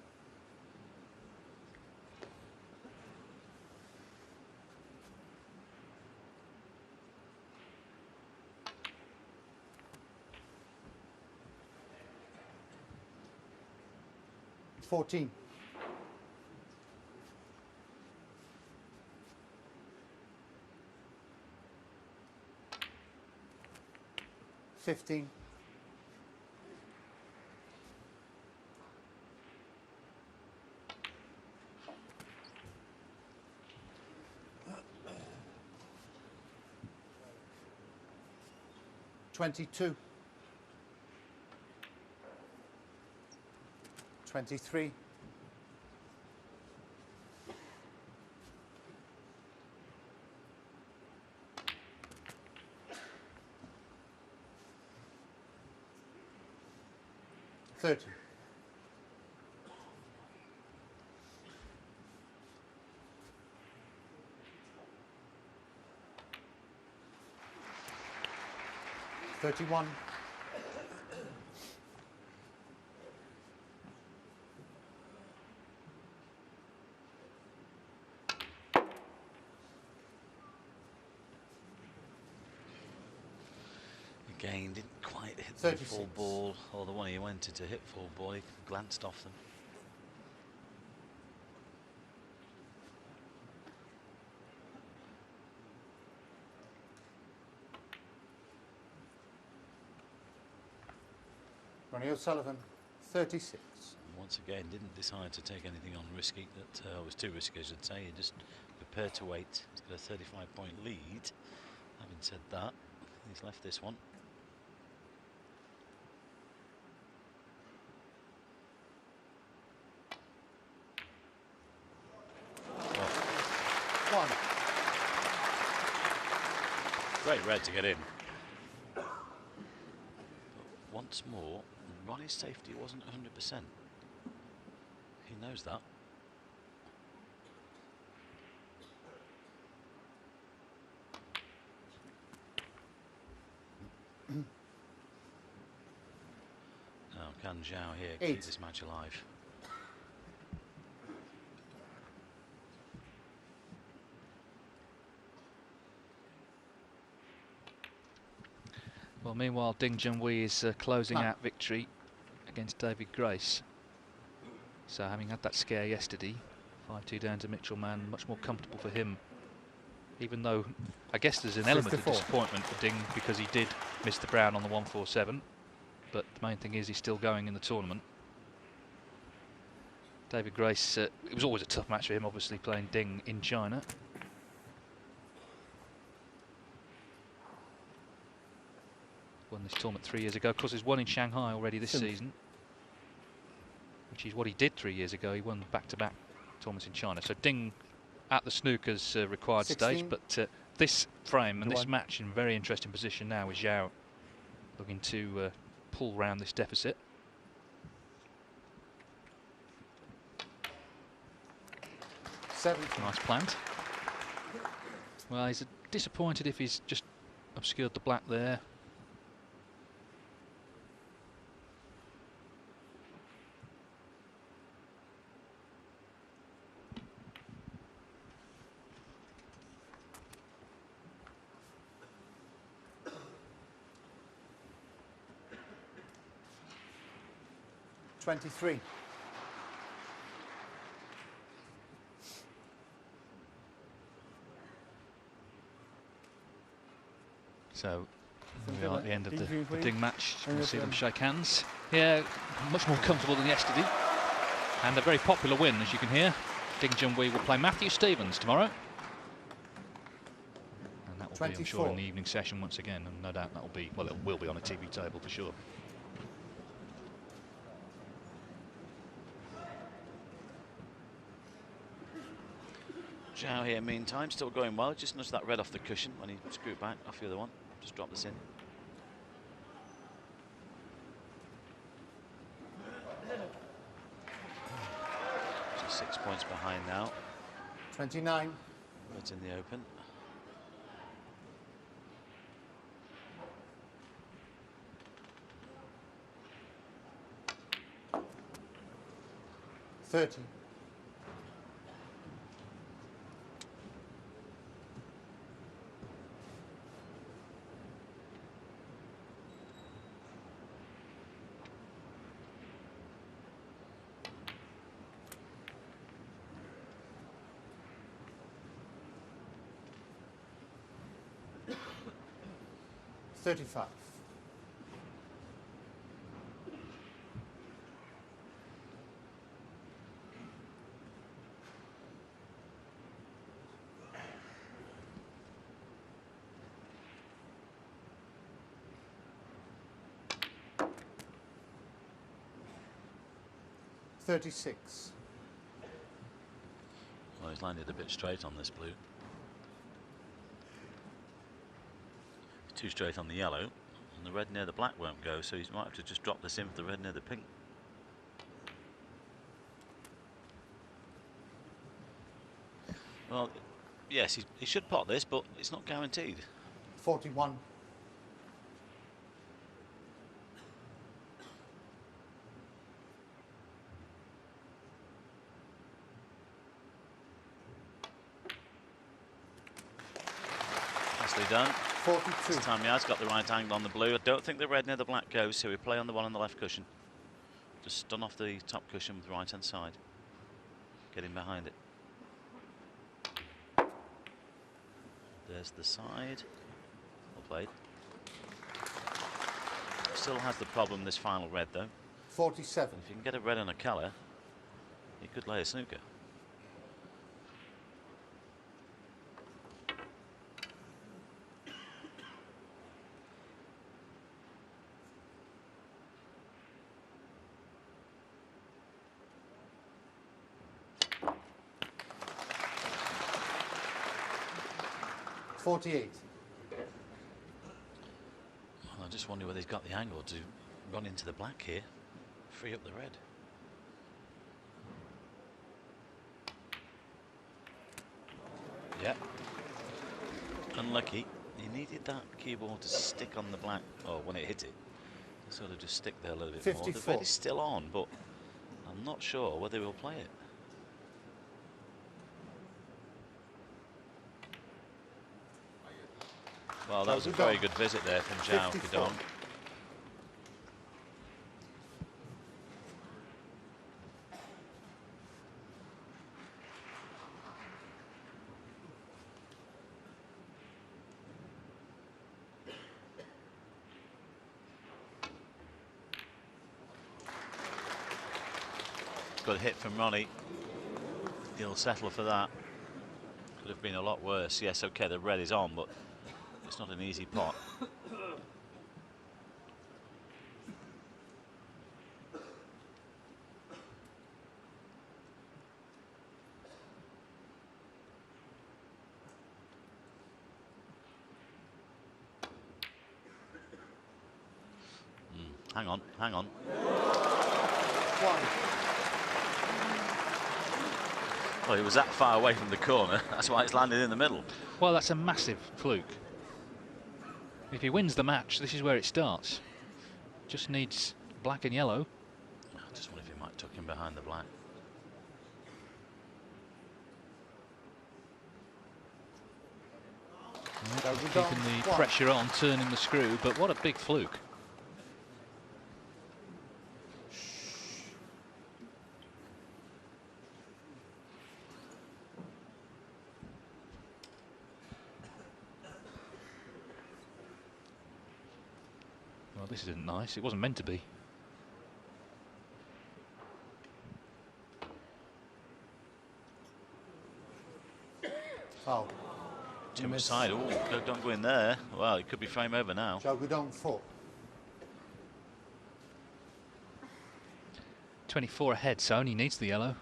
C: 14. 15. 22. 23. 30. 31.
B: 'Again, didn't quite hit the
C: 36.
B: full ball, or the one he wanted to hit full ball. He glanced off them.
C: Ronnie O'Sullivan, 36.
B: Once once again didn't decide to take anything on risky. That was too risky, I should say. He just prepared to wait. He's got a 35-point lead. Having said that, he's left this one.
C: One.
B: Great red to get in. But once more, Ronnie's safety wasn't 100%. He knows that. Now, can Xiao here keep this match alive?
A: Well, meanwhile, Ding Junhui is closing out victory against David Grace. So having had that scare yesterday, 5-2 down to Mitchell Mann, much more comfortable for him. Even though I guess there's an element of disappointment for Ding because he did miss the brown on the 147. But the main thing is he's still going in the tournament. David Grace, it was always a tough match for him, obviously playing Ding in China. Won this tournament 3 years ago. Of course, he's won in Shanghai already this season, which is what he did 3 years ago. He won back-to-back tournaments in China. So Ding at the snooker's required
C: 16.
A: stage, but this frame and this match in a very interesting position now with Xiao looking to pull round this deficit. Nice plant. Well, he's disappointed if he's just obscured the black there.
C: $23.
A: So we are at the end of the Ding match. We'll see them shake hands. Yeah, much more comfortable than yesterday. And a very popular win, as you can hear. Ding Junhui will play Matthew Stevens tomorrow. And that will be, I'm sure, in the evening session once again. And no doubt that will be, well, it will be on a TV table for sure.
B: Xiao here, meantime, still going well. Just nudged that red off the cushion when he screwed back off the other one. Just drop this in. Just 6 points behind now.
C: 29.
B: Red's in the open. $30. $35. $36. Well, he's landed a bit straight on this blue. Too straight on the yellow, and the red near the black won't go, so he might have to just drop this in for the red near the pink. Well, yes, he should pot this, but it's not guaranteed.
C: 41.
B: Nicely done.
C: 42.
B: This time he has got the right angle on the blue. I don't think the red near the black goes, so we play on the one on the left cushion. Just stun off the top cushion with the right hand side. Get in behind it. There's the side. Well played. Still has the problem, this final red though.
C: 47.
B: If you can get a red and a colour, you could lay a snooker.
C: $48.
B: Well, I just wonder whether he's got the angle to run into the black here, free up the red. Yeah. Unlucky. He needed that cue ball to stick on the black, or when it hit it, to sort of just stick there a little bit
C: 54.
B: more. The red is still on, but I'm not sure whether he'll play it. Well, that was a very good visit there from Xiao Guodong. Good hit from Ronnie. He'll settle for that. Could have been a lot worse. Yes, okay, the red is on, but it's not an easy pot. Hang on, hang on. Well, he was that far away from the corner. That's why it's landed in the middle.
A: Well, that's a massive fluke. If he wins the match, this is where it starts. Just needs black and yellow.
B: I just wonder if he might tuck him behind the black.
A: Keeping the pressure on, turning the screw, but what a big fluke. Well, this isn't nice. It wasn't meant to be.
C: Foul.
B: Too much side. Oh, don't go in there. Well, it could be frame over now.
C: Xiao Guodong 4.
A: 24 ahead, so only needs the yellow.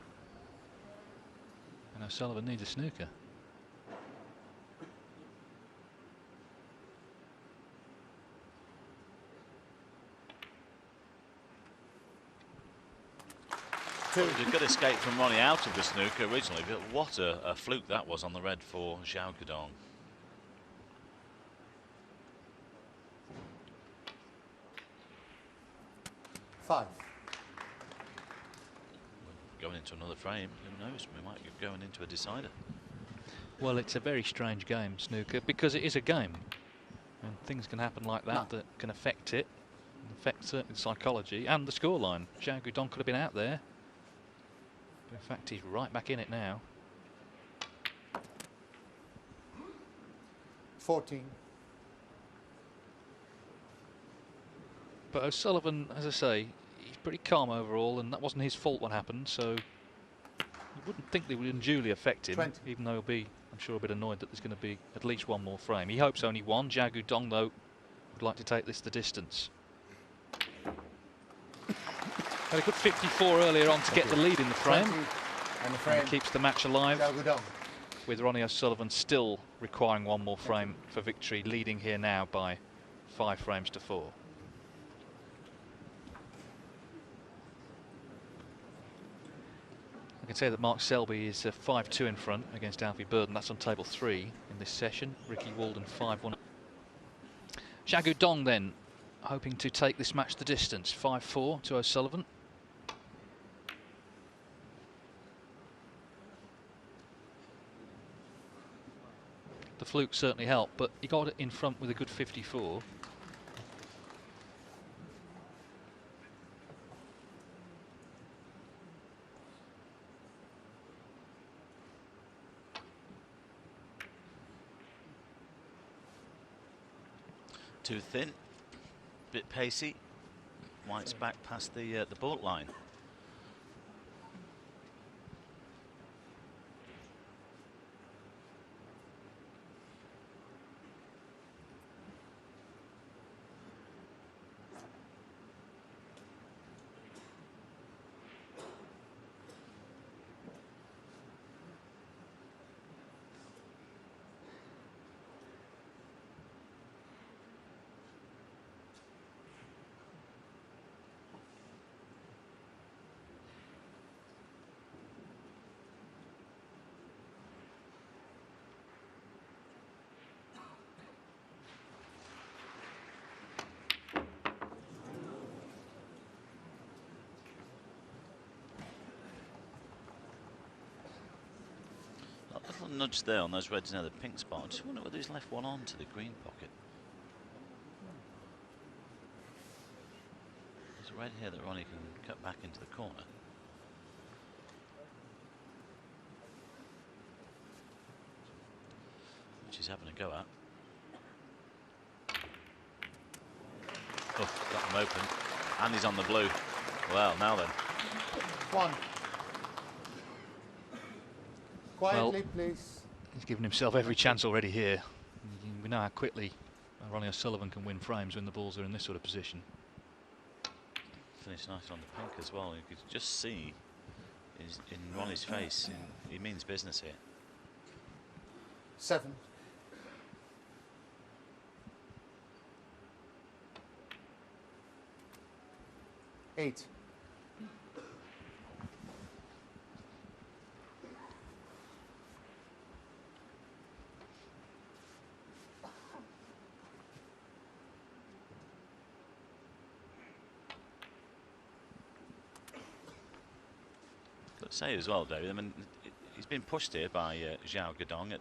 A: And Sullivan needs a snooker.
B: It was a good escape from Ronnie out of the snooker originally, but what a fluke that was on the red for Xiao Guodong.
C: Five.
B: Going into another frame, who knows? We might be going into a decider.
A: Well, it's a very strange game, snooker, because it is a game. And things can happen like that that can affect it, affect certain psychology and the scoreline. Xiao Guodong could have been out there. In fact, he's right back in it now.
C: 14.
A: But O'Sullivan, as I say, he's pretty calm overall, and that wasn't his fault what happened, so you wouldn't think they would unduly affect him,
C: 20.
A: even though he'll be, I'm sure, a bit annoyed that there's going to be at least one more frame. He hopes only one. Xiao Guodong, though, would like to take this the distance. Had a good 54 earlier on to get the lead in the frame.
C: And the frame.
A: And keeps the match alive,
C: Xiao Guodong.
A: with Ronnie O'Sullivan still requiring one more frame for victory, leading here now by 5 frames to 4. I can say that Mark Selby is 5-2 in front against Alfie Burden. That's on table 3 in this session. Ricky Walden 5-1. Xiao Guodong then hoping to take this match the distance. 5-4 to O'Sullivan. The fluke certainly helped, but he got it in front with a good 54.
B: Too thin, bit pacey. White's back past the baulk line. A little nudge there on those reds near the pink spot. I just wonder whether he's left one on to the green pocket. There's a red here that Ronnie can cut back into the corner. Which he's having a go at. Oh, got him open. And he's on the blue. Well, now then.
C: 1. Quietly,
A: Well,
C: please.
A: He's given himself every chance already here. We know how quickly Ronnie Sullivan can win frames when the balls are in this sort of position.
B: Finished nice on the pink as well. You could just see in Ronnie's face, he means business here.
C: 7. 8.
B: Let's say as well, David, I mean, he's been pushed here by Xiao Guodong at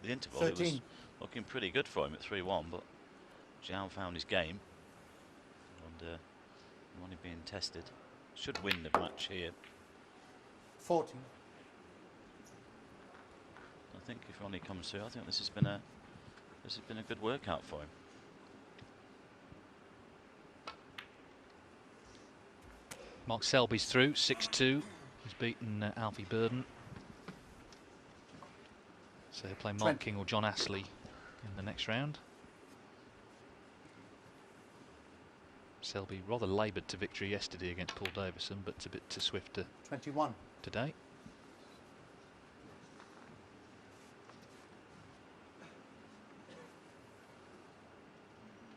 B: the interval.
C: 13.
B: It was looking pretty good for him at 3-1, but Xiao found his game. And Ronnie being tested. Should win the match here.
C: 14.
B: I think if Ronnie comes through, I think this has been a good workout for him.
A: Mark Selby's through, 6-2. He's beaten Alfie Burden. So he'll play Mark King or John Astley in the next round. Selby rather laboured to victory yesterday against Paul Davison, but a bit too swift to
C: 21.
A: today.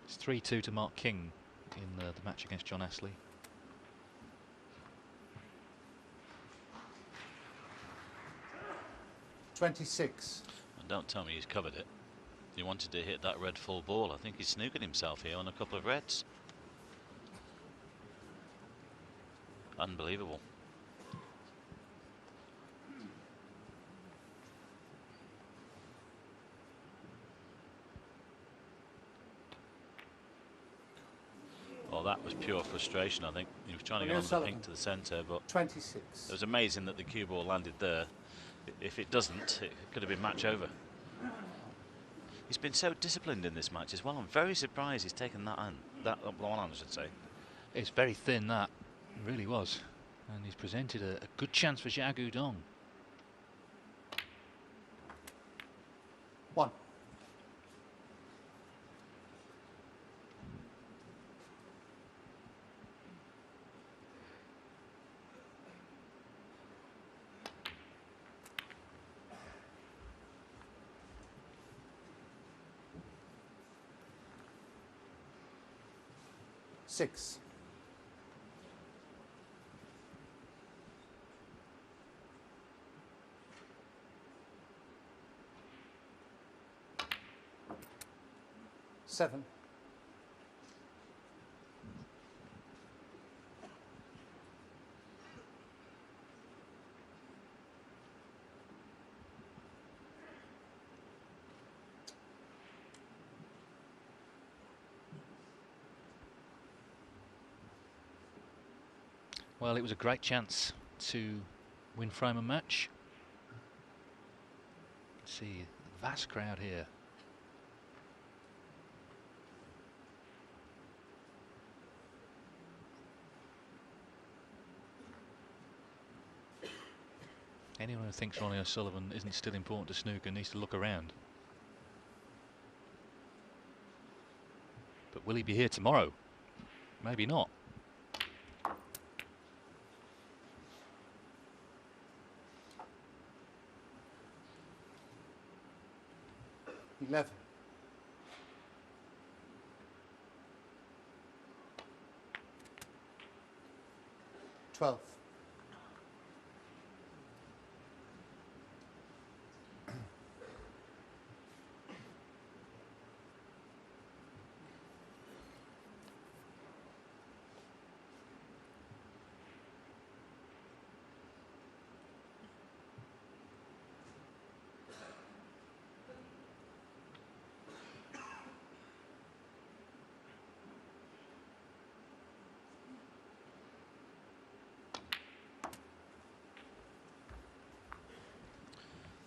A: It's 3-2 to Mark King in the match against John Astley.
C: 26.
B: And don't tell me he's covered it. He wanted to hit that red full ball. I think he's snookered himself here on a couple of reds. Unbelievable. Well, that was pure frustration, I think. He was trying to get on the pink to the centre, but
C: 26.
B: it was amazing that the cue ball landed there. If it doesn't, it could have been match over. He's been so disciplined in this match as well. I'm very surprised he's taken that one on, I should say.
A: It's very thin, that. It really was. And he's presented a good chance for Xiao Guodong.
C: 1. Six. 7.
A: Well, it was a great chance to win frame and match. See the vast crowd here. Anyone who thinks Ronnie O'Sullivan isn't still important to snooker needs to look around. But will he be here tomorrow? Maybe not.
C: $11. 12.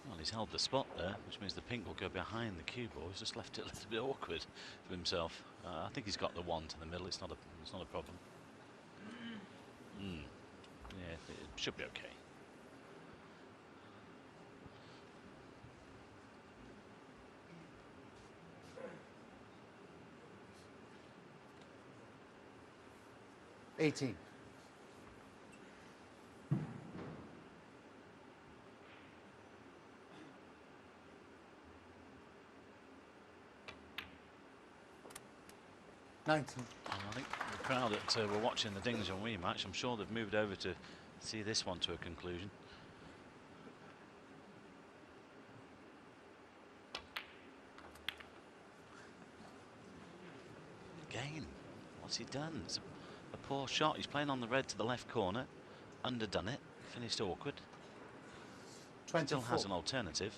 B: Well, he's held the spot there, which means the pink will go behind the cue ball. He's just left it a little bit awkward for himself. I think he's got the one to the middle. It's not a problem. Yeah, it should be okay.
C: $18. $19.
B: And I think the crowd that were watching the Dings on rematch, I'm sure they've moved over to see this one to a conclusion. Again, what's he done? It's a poor shot. He's playing on the red to the left corner, underdone it, finished awkward.
C: 24.
B: Still has an alternative.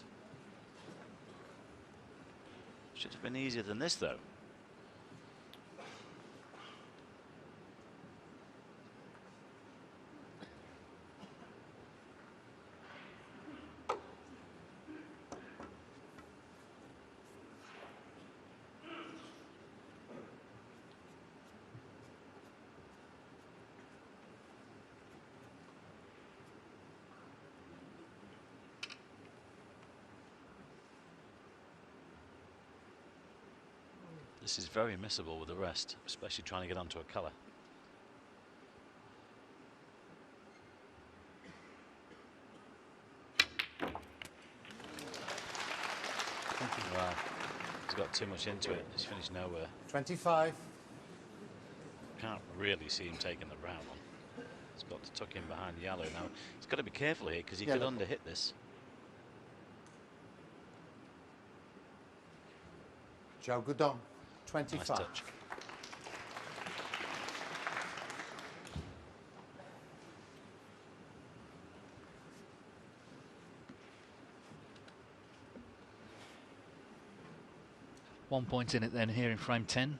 B: Should have been easier than this, though. This is very missable with the rest, especially trying to get onto a colour. Wow, he's got too much into it. He's finished nowhere.
C: 25.
B: Can't really see him taking the brown on. He's got to tuck in behind yellow now. He's got to be careful here because he could underhit this.
C: Xiao Guodong. 25.
B: Nice touch.
A: One point in it then here in frame 10.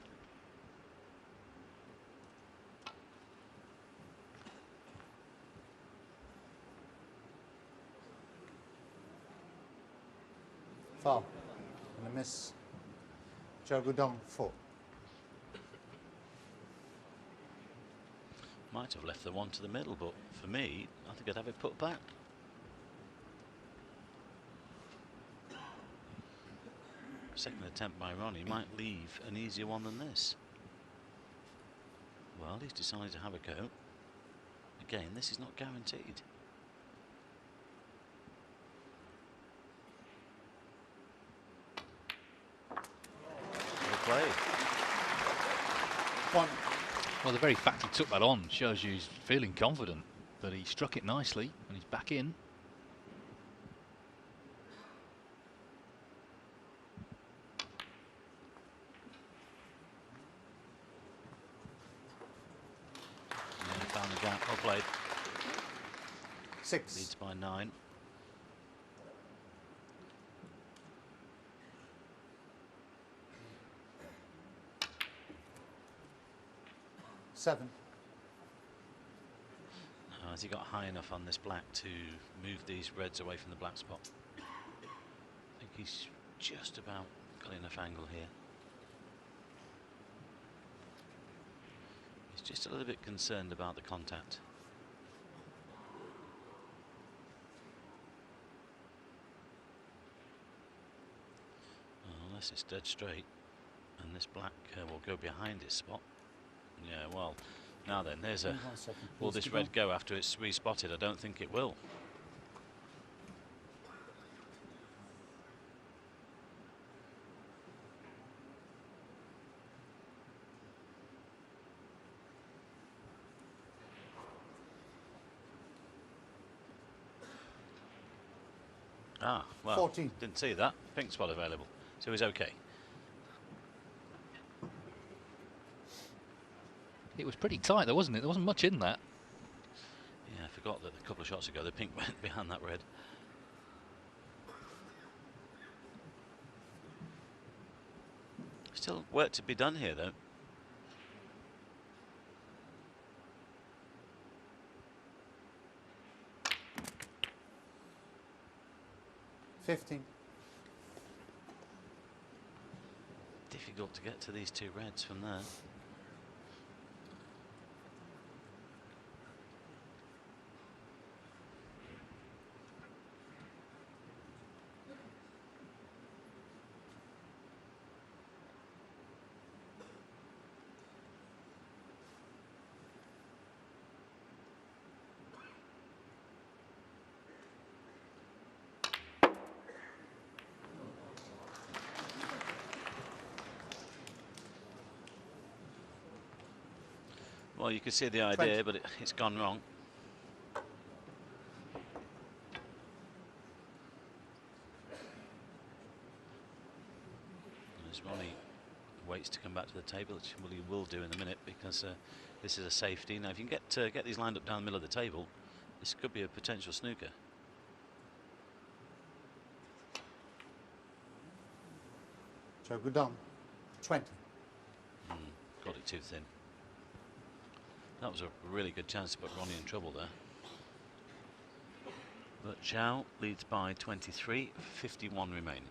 C: Foul. And a miss. Xiao Guodong, 4.
B: Might have left the one to the middle, but for me, I think I'd have it put back. Second attempt by Ronnie might leave an easier one than this. Well, he's decided to have a go. Again, this is not guaranteed. Good play.
C: 1.
A: Well, the very fact he took that on shows you he's feeling confident, but he struck it nicely and he's back in.
B: Yeah, found the gap. Well played.
C: 6.
B: Leads by 9.
C: $7.
B: Has he got high enough on this black to move these reds away from the black spot? I think he's just about got enough angle here. He's just a little bit concerned about the contact. unless it's dead straight, and this black will go behind its spot. Yeah, well, now then, there's a...
C: 1 second,
B: Will
C: please,
B: this
C: Guodong.
B: red go after it's respotted? I don't think it will. Ah, well,
C: 14.
B: didn't see that. Pink spot available, so he's okay.
A: It was pretty tight though, wasn't it? There wasn't much in that.
B: Yeah, I forgot that a couple of shots ago the pink went behind that red. Still work to be done here, though.
C: $15.
B: Difficult to get to these two reds from there. Well, you can see the idea,
C: 20.
B: but it's gone wrong. As Ronnie waits to come back to the table, which he will do in a minute, because this is a safety. Now, if you can get these lined up down the middle of the table, this could be a potential snooker.
C: Xiao Guodong, 20.
B: Got it too thin. That was a really good chance to put Ronnie in trouble there. But Xiao leads by 23, 51 remaining.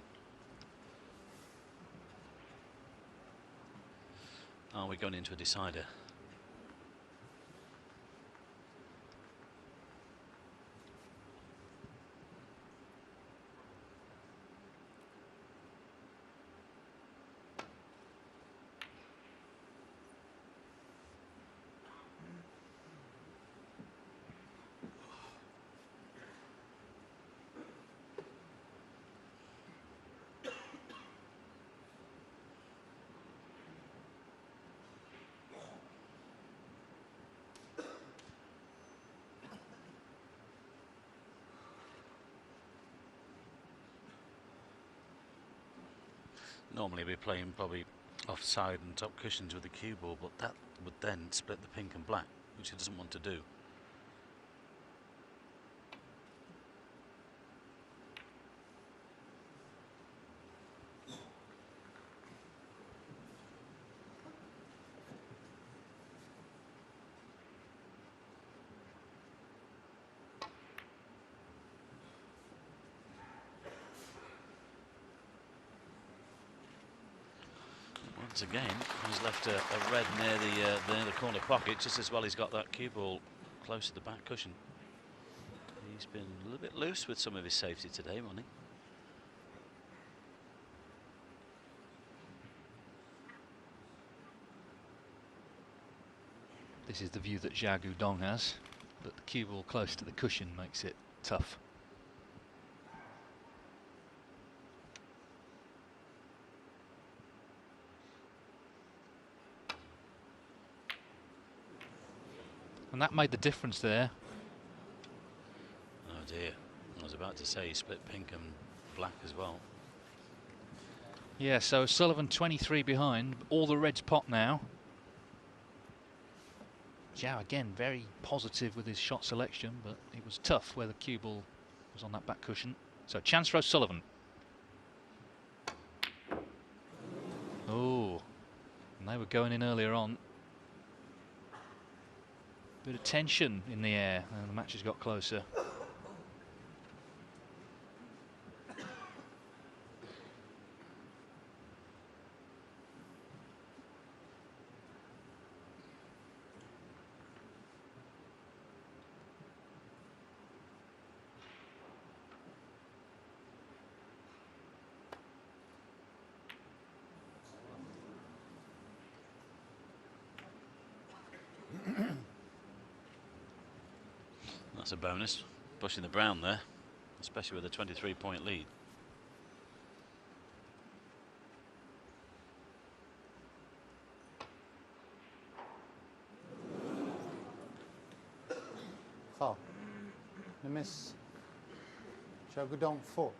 B: Are we going into a decider? Normally we're playing probably offside and top cushions with the cue ball, but that would then split the pink and black, which he doesn't want to do. Once again, he's left a red near the corner pocket, just as well he's got that cue ball close to the back cushion. He's been a little bit loose with some of his safety today, Ronnie.
A: This is the view that Xiao Guodong has, but the cue ball close to the cushion makes it tough. And that made the difference there.
B: Oh dear, I was about to say he split pink and black as well.
A: Yeah, so Sullivan 23 behind, all the reds pot now. Xiao again very positive with his shot selection, but it was tough where the cue ball was on that back cushion. So chance for Sullivan. Oh, and they were going in earlier on. Bit of tension in the air, and the match has got closer.
B: That's a bonus, pushing the brown there, especially with a 23-point lead.
C: Foul. The miss. Xiao Guodong 4.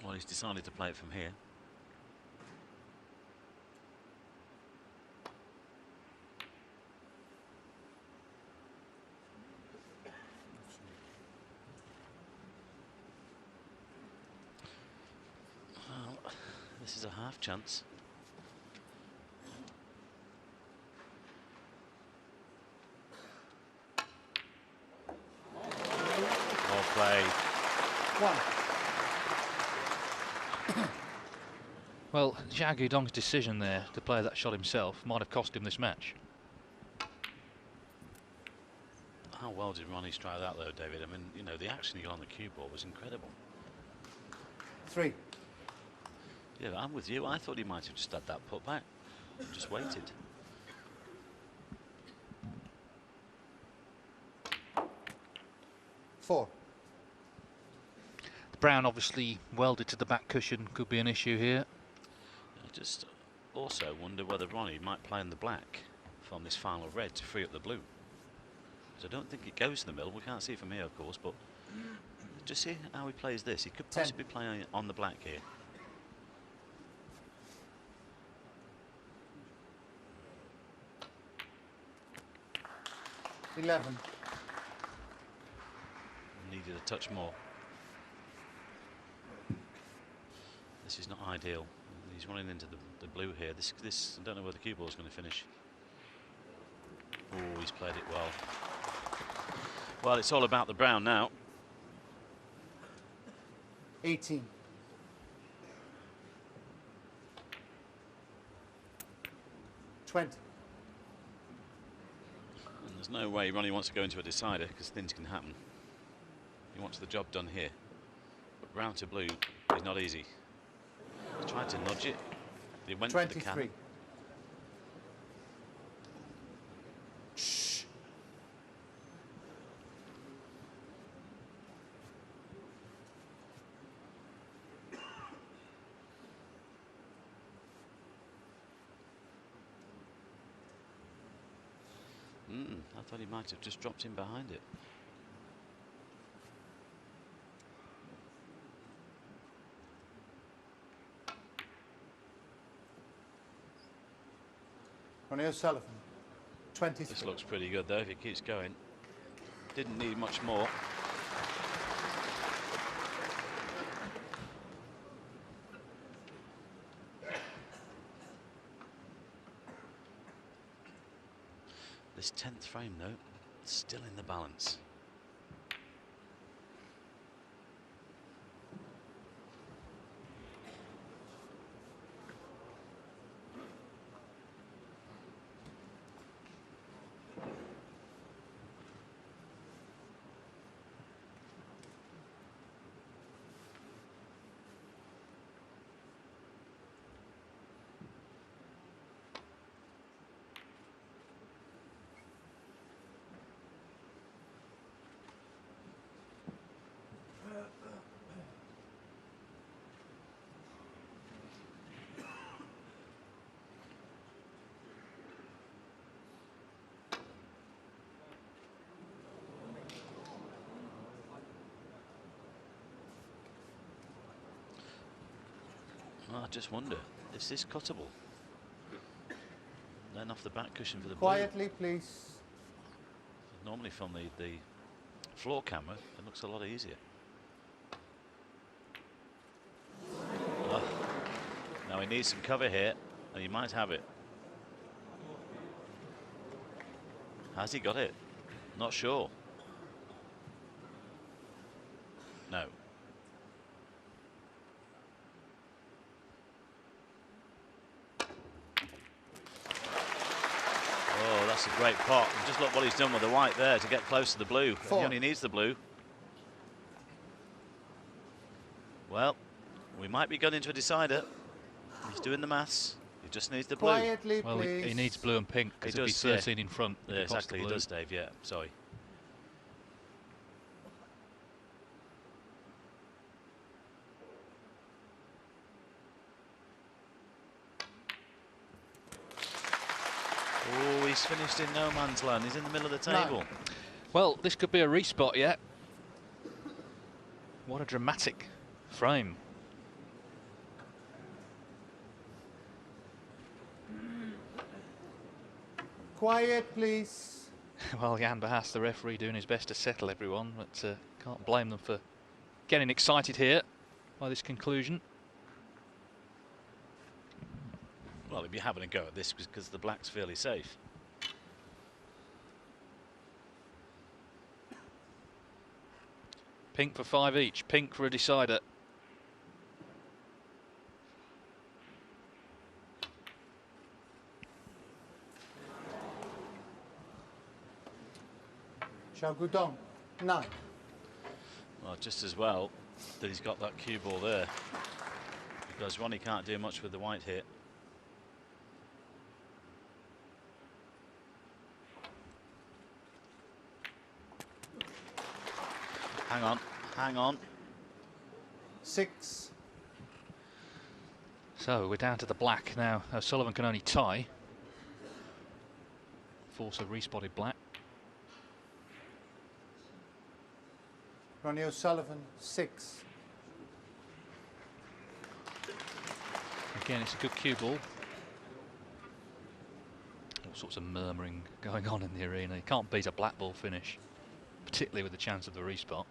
B: Well, he's decided to play it from here. Well, this is a half chance. Well played.
C: 1.
A: Well, Xiao Guodong's decision there to play that shot himself might have cost him this match.
B: How well did Ronnie strike that though, David? I mean, you know, the action he got on the cue ball was incredible.
C: 3.
B: Yeah, I'm with you. I thought he might have just had that put back. Just waited.
C: Four.
A: The brown obviously welded to the back cushion, could be an issue here.
B: I just also wonder whether Ronnie might play in the black from this final red to free up the blue. Because I don't think it goes to the middle. We can't see it from here, of course, but just see how he plays this. He could possibly play on the black here.
C: $11.
B: Needed a touch more. This is not ideal. He's running into the blue here. This I don't know where the cue ball is going to finish. Oh, he's played it well. Well, it's all about the brown now.
C: 18. $20.
B: And there's no way Ronnie wants to go into a decider because things can happen. He wants the job done here. But brown to blue is not easy. He tried to nudge it. He went for the
C: 23.
B: cannon.
C: Shh.
B: I thought he might have just dropped in behind it.
C: Ronnie Sullivan. 23.
B: This looks pretty good though if it keeps going. Didn't need much more. This 10th frame though, still in the balance. Well, I just wonder, is this cuttable? Then off the back cushion for the
C: Quietly, please.
B: blue. Normally from the floor camera, it looks a lot easier. Oh. Now he needs some cover here, and he might have it. Has he got it? Not sure. No. That's a great pot. And just look what he's done with the white there to get close to the blue.
C: Four.
B: He only needs the blue. Well, we might be going into a decider. He's doing the maths. He just needs the blue.
C: Quietly,
A: Well,
C: please.
A: he needs blue and pink because he'll be 13 in front.
B: Yeah, exactly. He does, Dave. Yeah, sorry. Oh, he's finished in no man's land. He's in the middle of the table.
C: No.
A: Well, this could be a respot yet. What a dramatic frame.
C: Quiet, please.
A: Well, Jan Bahas, the referee, doing his best to settle everyone, but can't blame them for getting excited here by this conclusion.
B: Well, he'd be having a go at this because the black's fairly safe.
A: Pink for 5 each. Pink for a decider.
C: Xiao Guodong, 9.
B: Well, just as well that he's got that cue ball there, because Ronnie can't do much with the white hit. Hang on, hang on.
C: 6.
A: So we're down to the black now. Sullivan can only tie. Force a respotted black.
C: Ronnie Sullivan, 6.
A: Again, it's a good cue ball. All sorts of murmuring going on in the arena. You can't beat a black ball finish, particularly with the chance of the respot.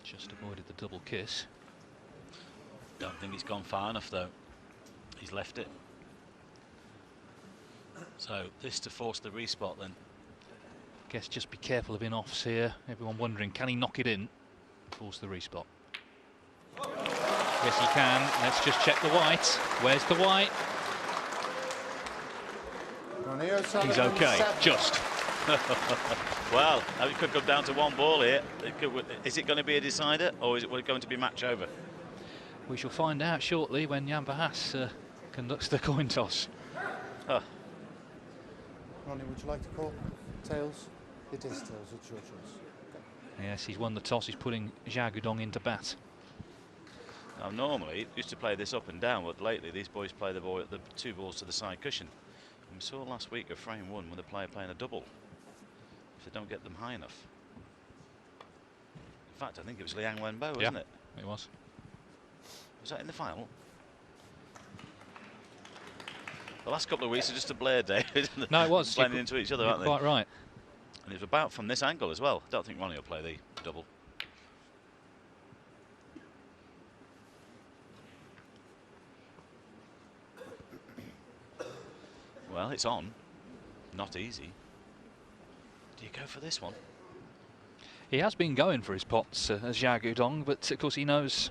A: Just avoided the double kiss.
B: Don't think he's gone far enough though. He's left it. So this to force the respot then.
A: Guess just be careful of in-offs here. Everyone wondering, can he knock it in? Force the respot. Yes, he can. Let's just check the white. Where's the white?
C: Ronnie Sullivan,
A: He's okay,
C: 7.
A: just.
B: Well, it could come down to one ball here. Is it going to be a decider or is it going to be match over?
A: We shall find out shortly when Jan Bahas conducts the coin toss.
B: Huh.
C: Ronnie, would you like to call tails? It is tails, it's your choice. Okay.
A: Yes, he's won the toss. He's putting Xiao Guodong into bat.
B: Now, normally, used to play this up and down, but lately these boys play the 2 balls to the side cushion. And we saw last week a frame 1 with a player playing a double, if they don't get them high enough. In fact, I think it was Liang Wenbo, wasn't it?
A: It was.
B: Was that in the final? The last couple of weeks are just a blur, David.
A: No, it was.
B: Blending into each other, aren't they?
A: Quite right.
B: And it's about from this angle as well. I don't think Ronnie will play the double. Well, it's on. Not easy. Do you go for this one?
A: He has been going for his pots as Xiao Guodong, but of course he knows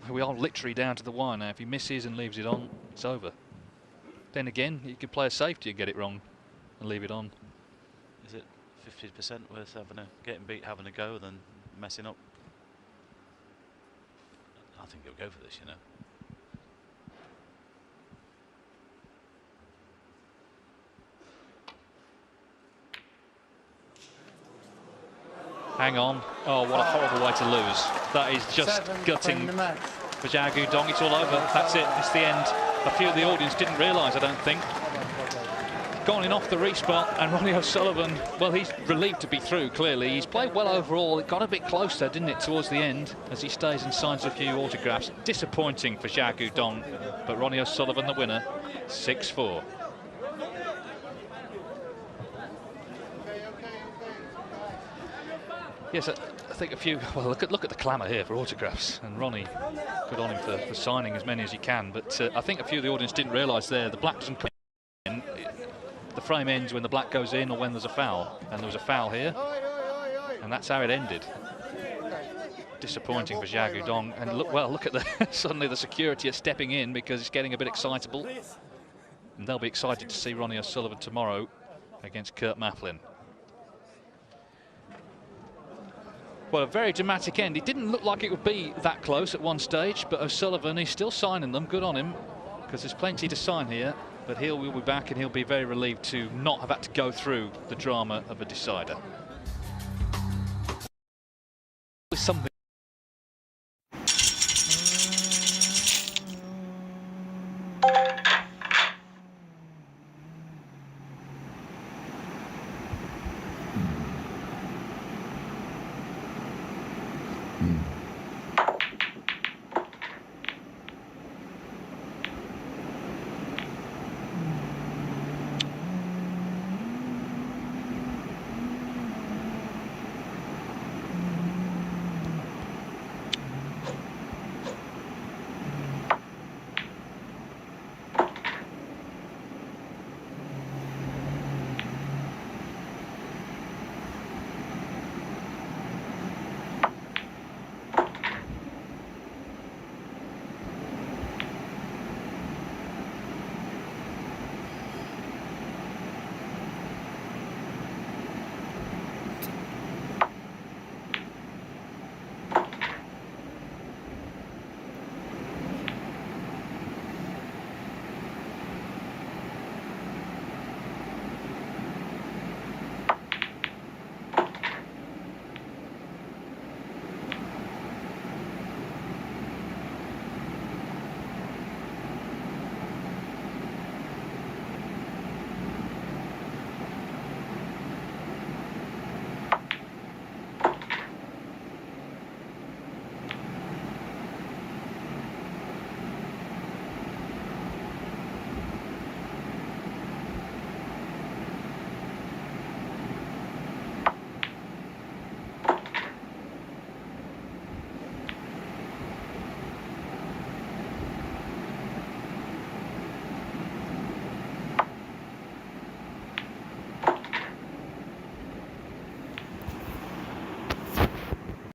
A: we are literally down to the wire now. If he misses and leaves it on, it's over. Then again, you could play a safety and get it wrong and leave it on.
B: Is it 50% worth getting beat, having a go, than messing up? I think he'll go for this, you know.
A: Hang on. Oh, what a horrible way to lose. That is just
C: 7
A: gutting
C: the match.
A: for Xiao Guodong. It's all over. That's it. It's the end. A few of the audience didn't realise, I don't think. Gone in off the respot, and Ronnie O'Sullivan, well, he's relieved to be through, clearly. He's played well overall. It got a bit closer, didn't it, towards the end, as he stays and signs a few autographs. Disappointing for Xiao Guodong, but Ronnie O'Sullivan, the winner, 6-4. Yes, I think a few. Well, look at the clamour here for autographs, and Ronnie, good on him for signing as many as he can. But I think a few of the audience didn't realise there the black doesn't come in. The frame ends when the black goes in or when there's a foul, and there was a foul here, and that's how it ended. disappointing for Xiao Guodong. And look at the suddenly the security are stepping in because it's getting a bit excitable. And they'll be excited to see Ronnie O'Sullivan tomorrow against Kurt Mafflin. Well, a very dramatic end. It didn't look like it would be that close at one stage, but O'Sullivan, he's still signing them. Good on him, because there's plenty to sign here. But he'll be back, and he'll be very relieved to not have had to go through the drama of a decider. Something.
D: Mm.